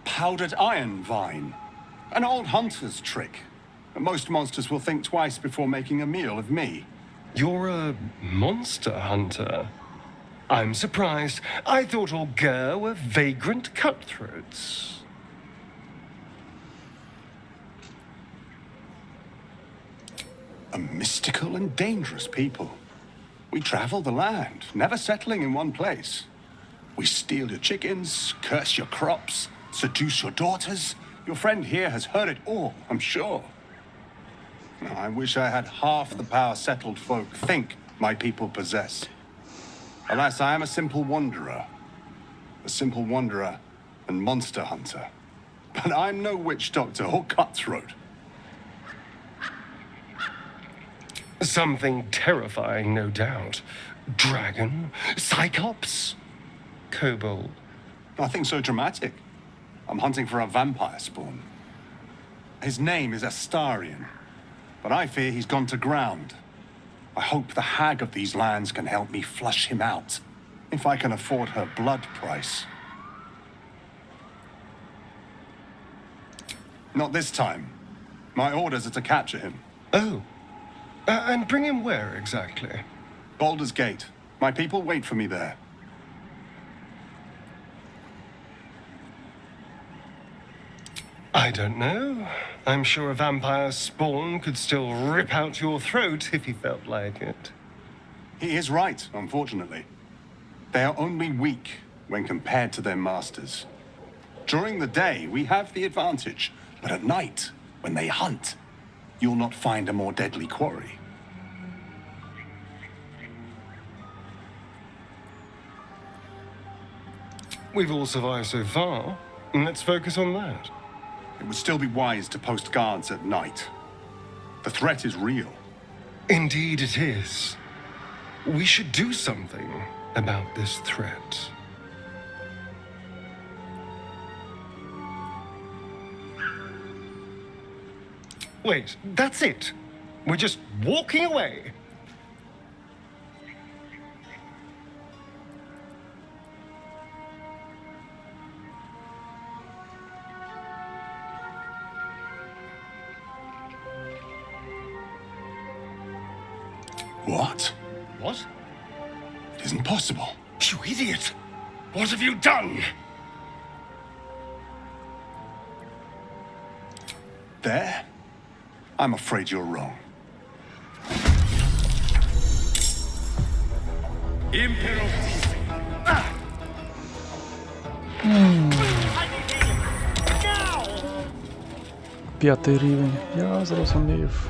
Powdered iron vine. An old hunter's trick. Most monsters will think twice before making a meal of me. You're a monster hunter? I'm surprised. I thought all Ger were vagrant cutthroats. A mystical and dangerous people. We travel the land, never settling in one place. We steal your chickens, curse your crops, seduce your daughters. Your friend here has heard it all, I'm sure. I wish I had half the power settled folk think my people possess. Alas, I am a simple wanderer. A simple wanderer and monster hunter. But I'm no witch doctor or cutthroat. Something terrifying, no doubt. Dragon? Cyclops? Kobold? Nothing so dramatic. I'm hunting for a vampire spawn. His name is Astarion, but I fear he's gone to ground. I hope the hag of these lands can help me flush him out, if I can afford her blood price. Not this time. My orders are to capture him. Oh. And bring him where, exactly? Baldur's Gate. My people wait for me there. I don't know. I'm sure a vampire spawn could still rip out your throat if he felt like it. He is right, unfortunately. They are only weak when compared to their masters. During the day, we have the advantage, but at night, when they hunt, you'll not find a more deadly quarry. We've all survived so far. Let's focus on that. It would still be wise to post guards at night. The threat is real. Indeed it is. We should do something about this threat. Wait, that's it. We're just walking away. What? What? It isn't possible. You idiot! What have you done? There? I'm afraid you're wrong. П'ятий рівень. Я зрозумів.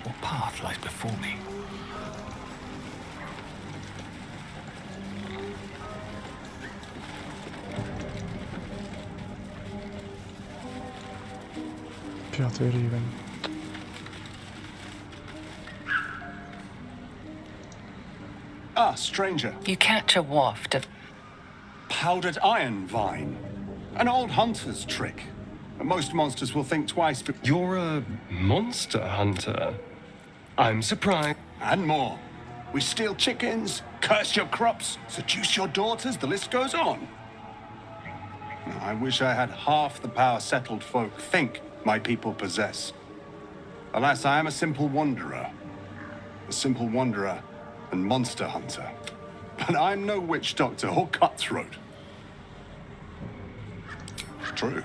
What path lies before me? П'ятий рівень. Ah, stranger. You catch a waft of Powdered iron vine. An old hunter's trick. Most monsters will think twice before... You're a monster hunter? I'm surprised. And more. We steal chickens, curse your crops, seduce your daughters, the list goes on. I wish I had half the power settled folk think my people possess. Alas, I am a simple wanderer. A simple wanderer and monster hunter. But I'm no witch doctor or cutthroat. True.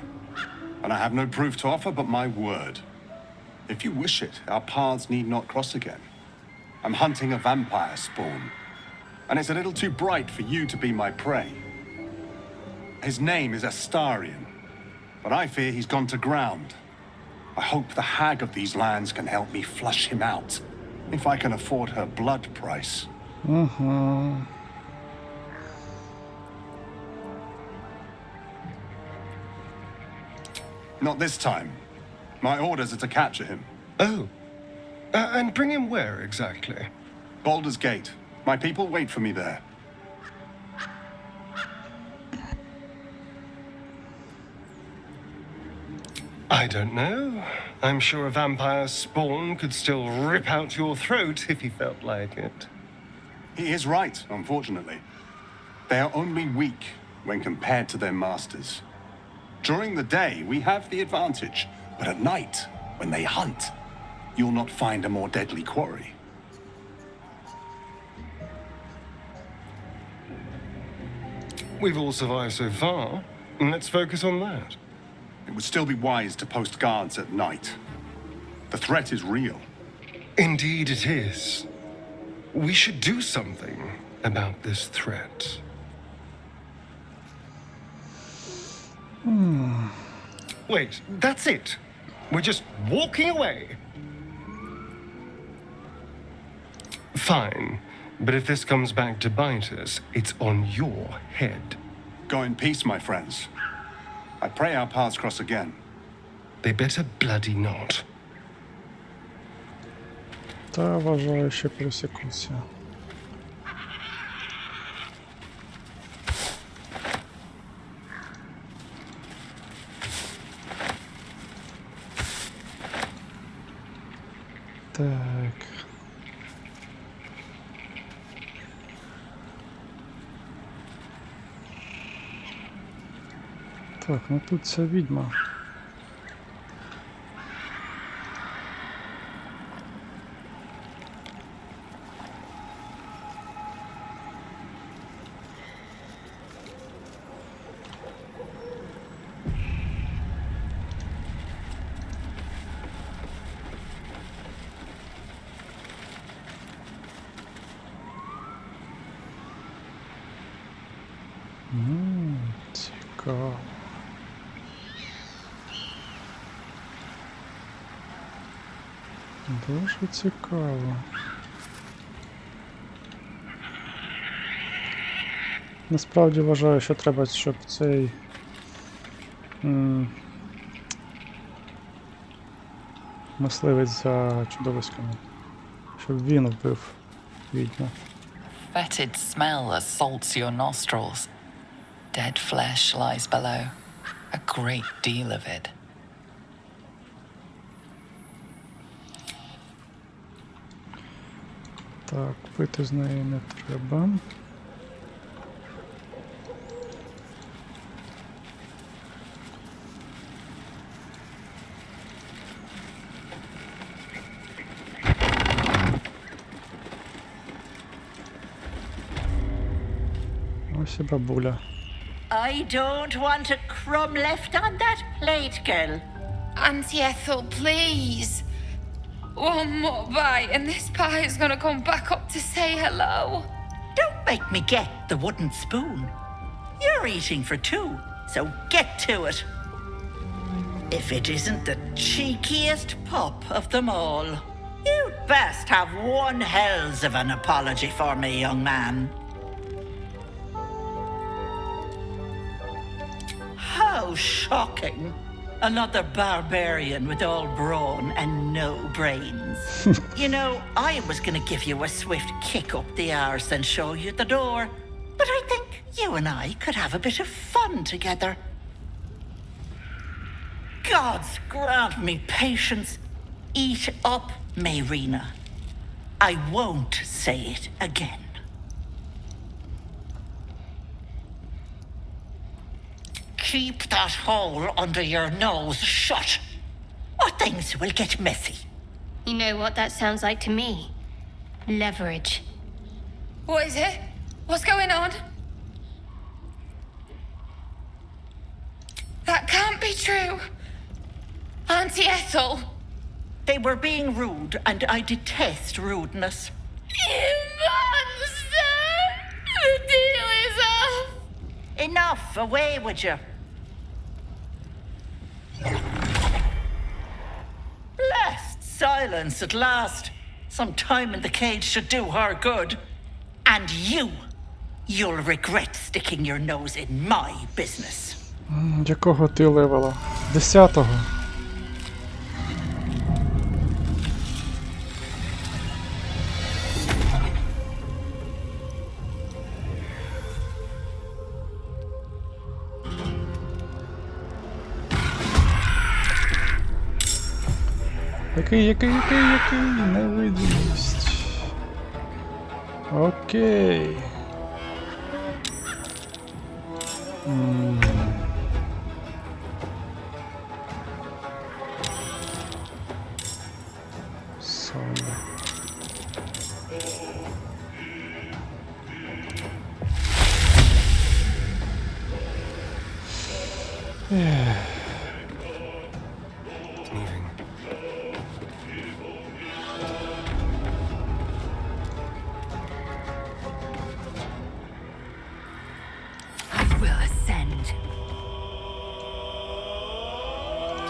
And I have no proof to offer but my word. If you wish it, our paths need not cross again. I'm hunting a vampire spawn, and it's a little too bright for you to be my prey. His name is Astarion, but I fear he's gone to ground. I hope the hag of these lands can help me flush him out, if I can afford her blood price. Mm-hmm. Not this time. My orders are to capture him. Oh. And bring him where exactly? Baldur's Gate. My people wait for me there. I don't know. I'm sure a vampire spawn could still rip out your throat if he felt like it. He is right, unfortunately. They are only weak when compared to their masters. During the day, we have the advantage, but at night, when they hunt, you'll not find a more deadly quarry. We've all survived so far. Let's focus on that. It would still be wise to post guards at night. The threat is real. Indeed it is. We should do something about this threat. Wait, that's it. We're just walking away. Fine, but if this comes back to bite us, it's on your head. Go in peace, my friends. I pray our paths cross again. They better bloody not. Та вважаю, що пересікуся. Так. Так, ну тут ця відьма. Цікаво. Дуже цікаво. Насправді вважаю, що треба, щоб цей мисливець за чудовиськами, щоб він вбив відьму. Fetid smell assaults your nostrils. Dead flesh lies below. A great deal of it. Так, пити з неї не треба. Ось і бабуля. I don't want a crumb left on that plate, girl. Auntie Ethel, please. One more bite and this pie is gonna come back up to say hello. Don't make me get the wooden spoon. You're eating for two, so get to it. If it isn't the cheekiest pup of them all. You'd best have one hells of an apology for me, young man. How shocking. Another barbarian with all brawn and no brains. You know, I was gonna give you a swift kick up the arse and show you the door. But I think you and I could have a bit of fun together. Gods grant me patience. Eat up, Mayrina. I won't say it again. Keep that hole under your nose shut, or things will get messy. You know what that sounds like to me? Leverage. What is it? What's going on? That can't be true. Auntie Ethel. They were being rude, and I detest rudeness. You monster! The deal is off! Enough, away with you. Blessed silence at last. Some time in the cage should do her good. And you'll regret sticking your nose in my business. Якого ти левела? 10-го. Який? Невидимість. Окей.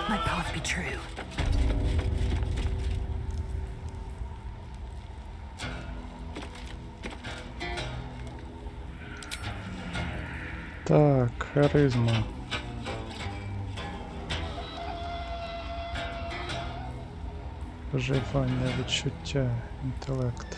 My path be true. Так, харизма. Вживання, відчуття, інтелект.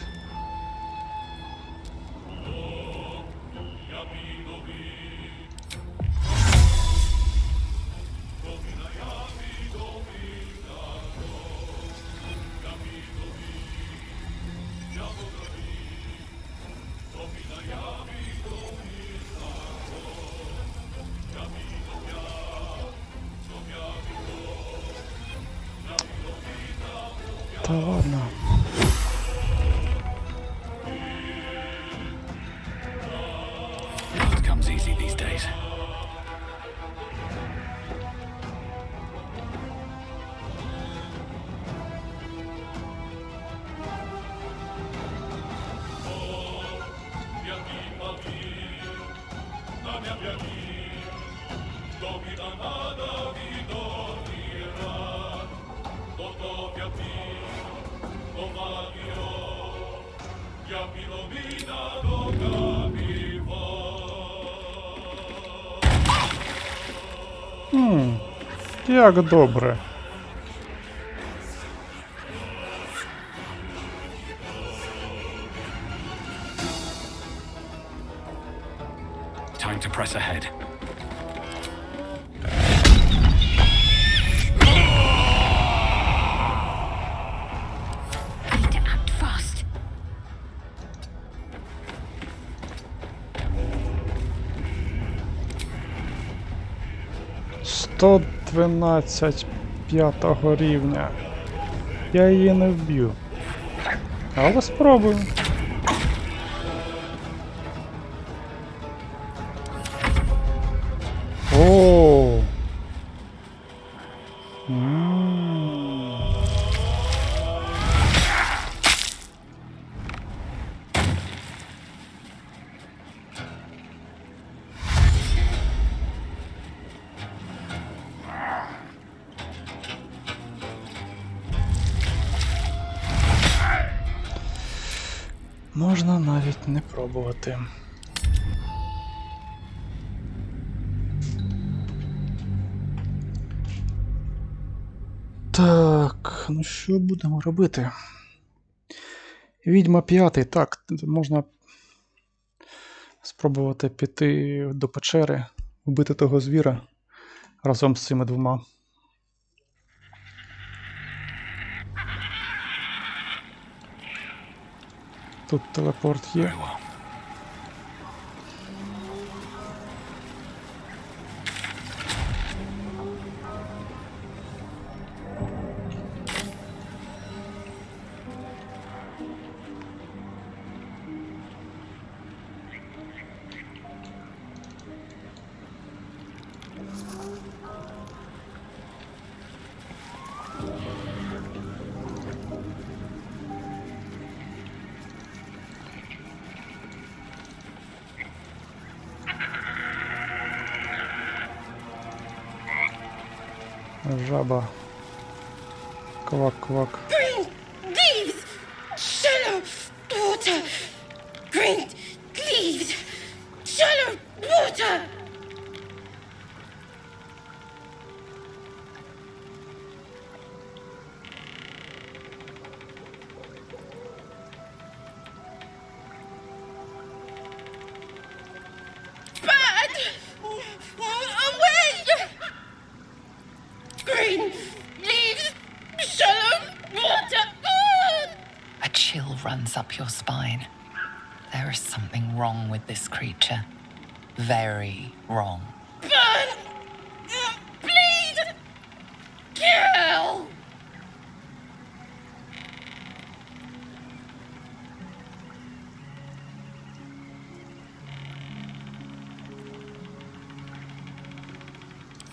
Та ладно. It comes easy these days. Як добре. Time to press ahead. I need to act fast. Сто 12 5-го рівня. Я її не вб'ю. Але спробую. О. Можна навіть не пробувати. Так, ну що будемо робити? Відьма 5, так, можна спробувати піти до печери, вбити того звіра разом з цими двома. Тут телепорт є. Жаба. Квак-квак. Green leaves, shallow water. Green leaves, shallow water. away! Green leaves, shallow water. A chill runs up your spine. There is something wrong with this creature. Very wrong. Burn! Bleed! Kill!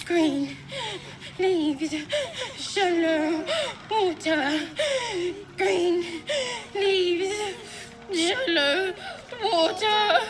Green leaves, shallow water. Green leaves, shallow water.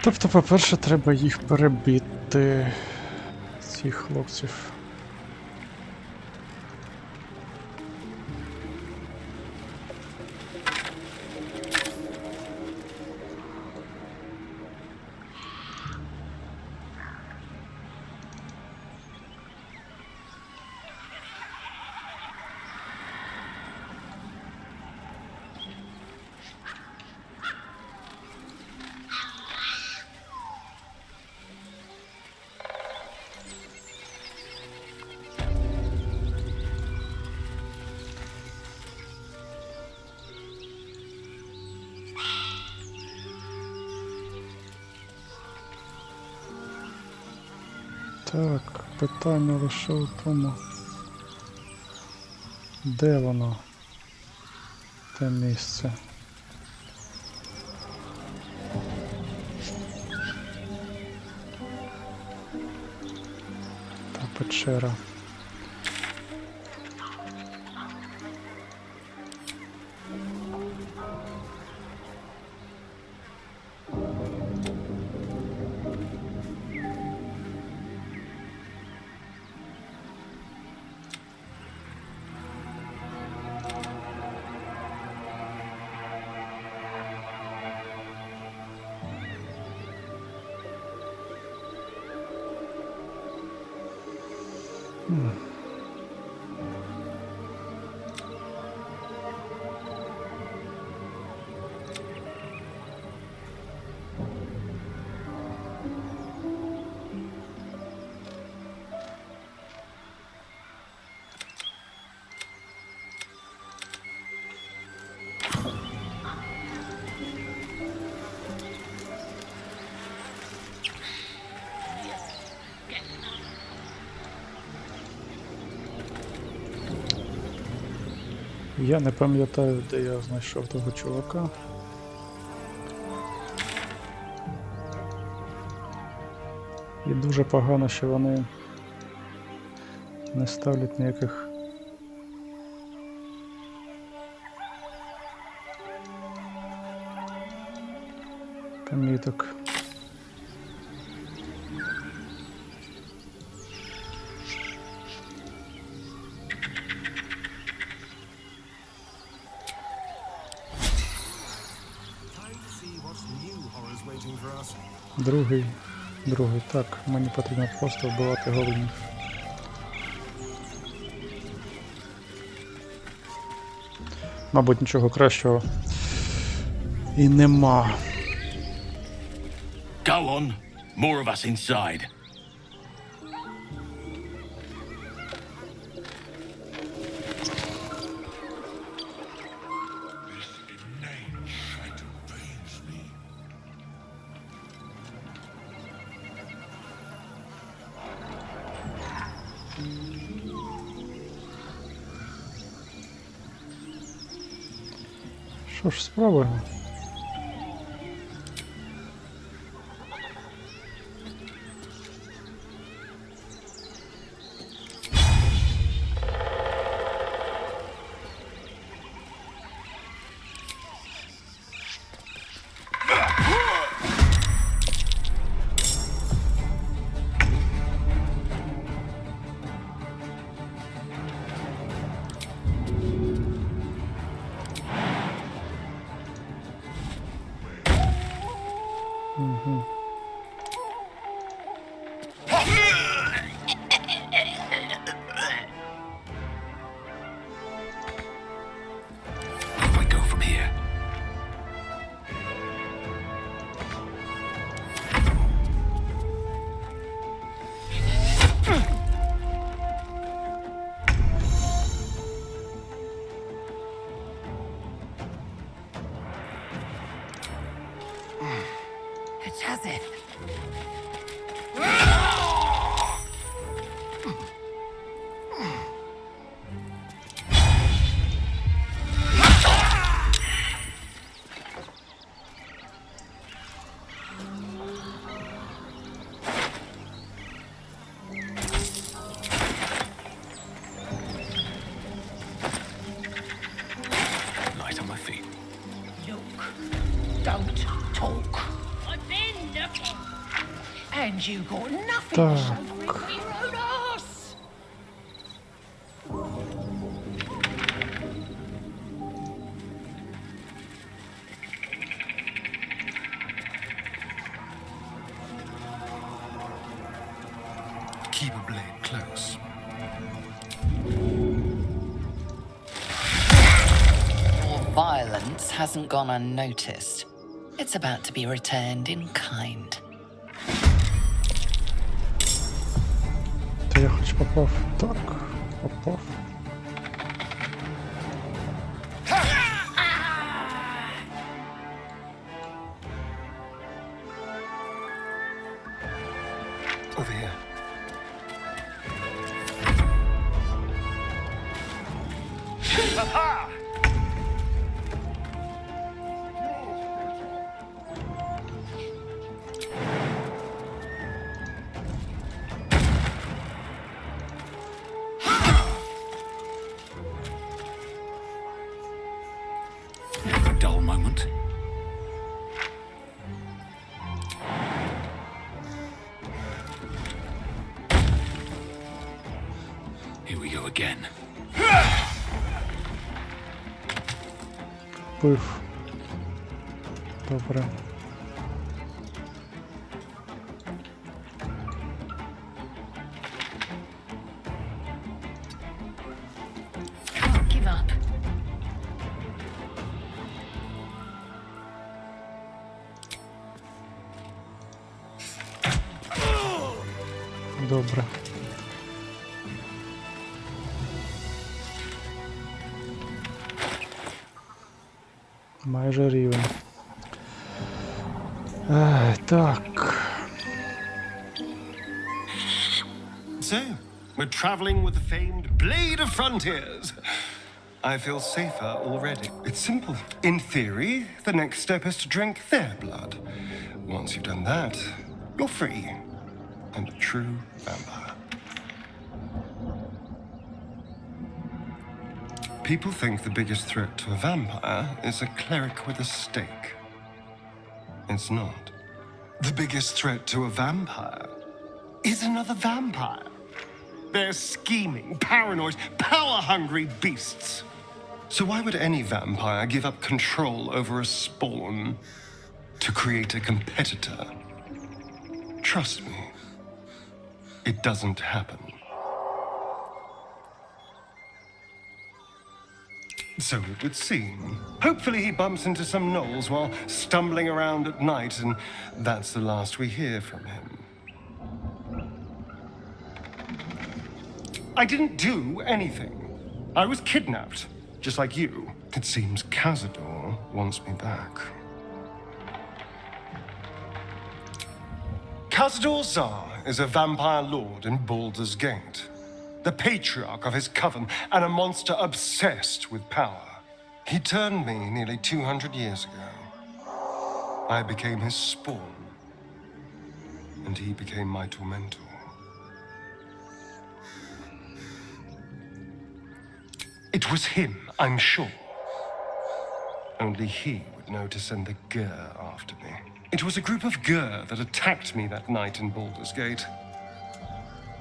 Тобто, по-перше, треба їх перебити, цих хлопців. Так, питання лише у тому, де воно, те місце. Та печера. Я не пам'ятаю, де я знайшов того чувака. І дуже погано, що вони не ставлять ніяких поміток. Другий, так, мені потрібно просто вбивати гоблінів. Мабуть, нічого кращого і нема. Go on. More of us inside. Що ж, спробуємо. It's as if. Light on my feet. Look, don't talk. And you got nothing to show for it but your own arse. Keep a blade close. Your violence hasn't gone unnoticed. It's about to be returned in kind. Та я хоч попав. Так, попав. Over here. Ha-ha! A dull moment. Here we go again. Пив. Добре. Can't give up. Добре. Майже рівень. Так. So, we're traveling with the famed Blade of Frontiers. I feel safer already. It's simple. In theory, the next step is to drink their blood. Once you've done that, you're free. And a true vampire. People think the biggest threat to a vampire is a cleric with a stake. It's not. The biggest threat to a vampire is another vampire. They're scheming, paranoid, power-hungry beasts. So why would any vampire give up control over a spawn to create a competitor? Trust me, it doesn't happen. So it would seem. Hopefully he bumps into some gnolls while stumbling around at night, and that's the last we hear from him. I didn't do anything. I was kidnapped, just like you. It seems Cazador wants me back. Cazador Zar is a vampire lord in Baldur's Gate, the patriarch of his coven and a monster obsessed with power. He turned me nearly 200 years ago. I became his spawn, and he became my tormentor. It was him, I'm sure. Only he would know to send the Gur after me. It was a group of Gur that attacked me that night in Baldur's Gate.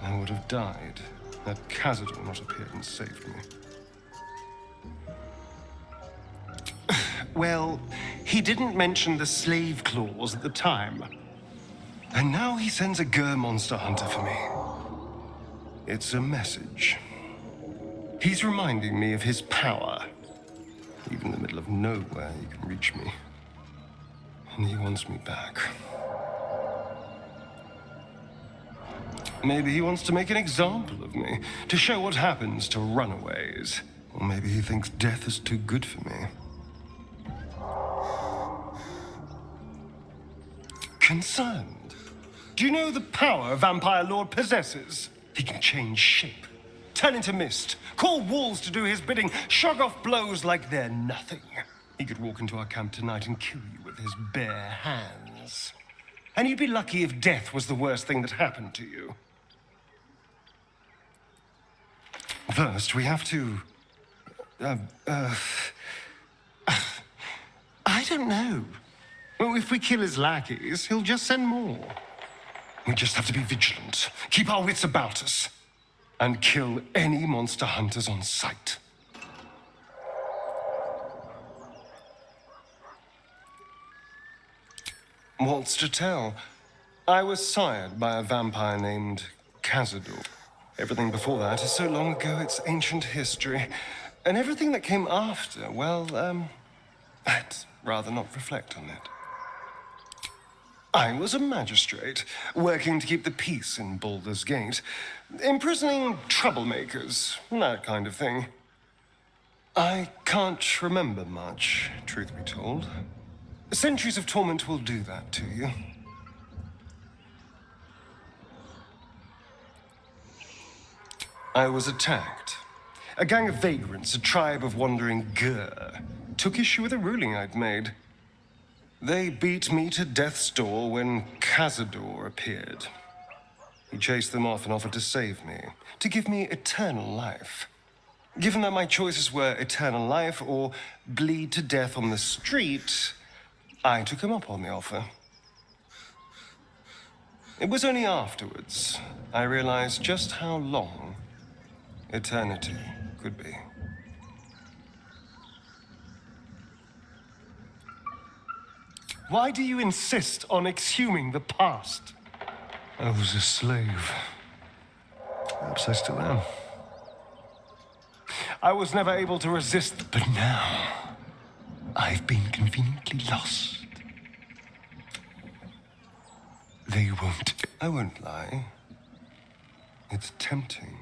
I would have died had Khazad not appeared and saved me. Well, he didn't mention the slave clause at the time. And now he sends a Gur monster hunter for me. It's a message. He's reminding me of his power. Even in the middle of nowhere, he can reach me. And he wants me back. Maybe he wants to make an example of me, to show what happens to runaways. Or maybe he thinks death is too good for me. Concerned? Do you know the power a vampire lord possesses? He can change shape, turn into mist, call walls to do his bidding, shrug off blows like they're nothing. He could walk into our camp tonight and kill you with his bare hands. And you'd be lucky if death was the worst thing that happened to you. First, we have to... I don't know. Well, if we kill his lackeys, he'll just send more. We just have to be vigilant, keep our wits about us, and kill any monster hunters on sight. What's to tell? I was sired by a vampire named Khazad. Everything before that is so long ago it's ancient history. And everything that came after, well, I'd rather not reflect on it. I was a magistrate, working to keep the peace in Baldur's Gate, imprisoning troublemakers, that kind of thing. I can't remember much, truth be told. Centuries of torment will do that to you. I was attacked. A gang of vagrants, a tribe of wandering Gur, took issue with a ruling I'd made. They beat me to death's door when Khazad appeared. He chased them off and offered to save me, to give me eternal life. Given that my choices were eternal life or bleed to death on the street, I took him up on the offer. It was only afterwards I realized just how long eternity could be. Why do you insist on exhuming the past? I was a slave. Perhaps I still am. I was never able to resist, but now I've been conveniently lost. They won't. I won't lie. It's tempting.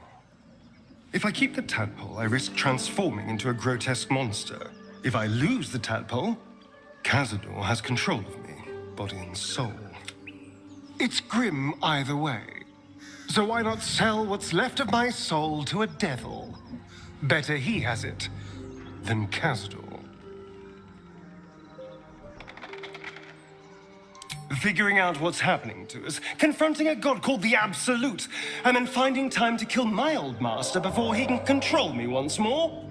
If I keep the tadpole, I risk transforming into a grotesque monster. If I lose the tadpole, Khazad has control of me, body and soul. It's grim either way. So why not sell what's left of my soul to a devil? Better he has it than Khazad. Figuring out what's happening to us, confronting a god called the Absolute, and then finding time to kill my old master before he can control me once more?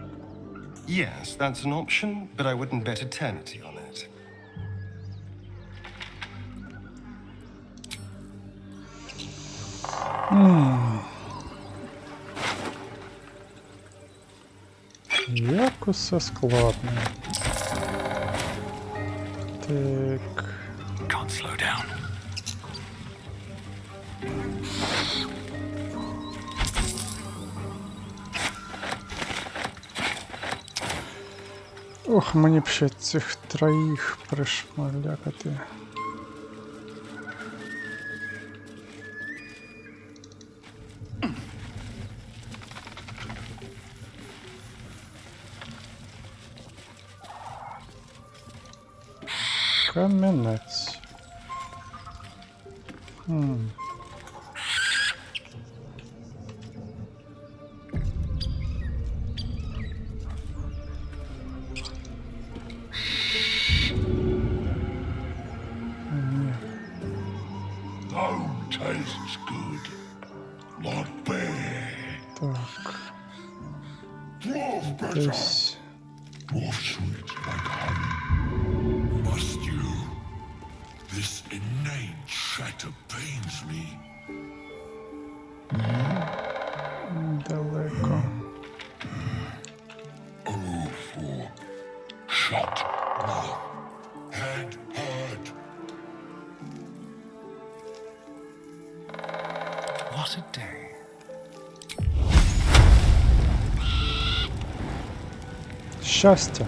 Yes, that's an option, but I wouldn't bet eternity on it. Як усе складно. Так. Can't slow down. Ох, мені б ще цих троїх пришмалякати. Камінець. Десь. Dwarf sweet like honey. Must you? This inane chatter pains me. Далеко. Oh, for shut mouth and heard. What a day. Щастя.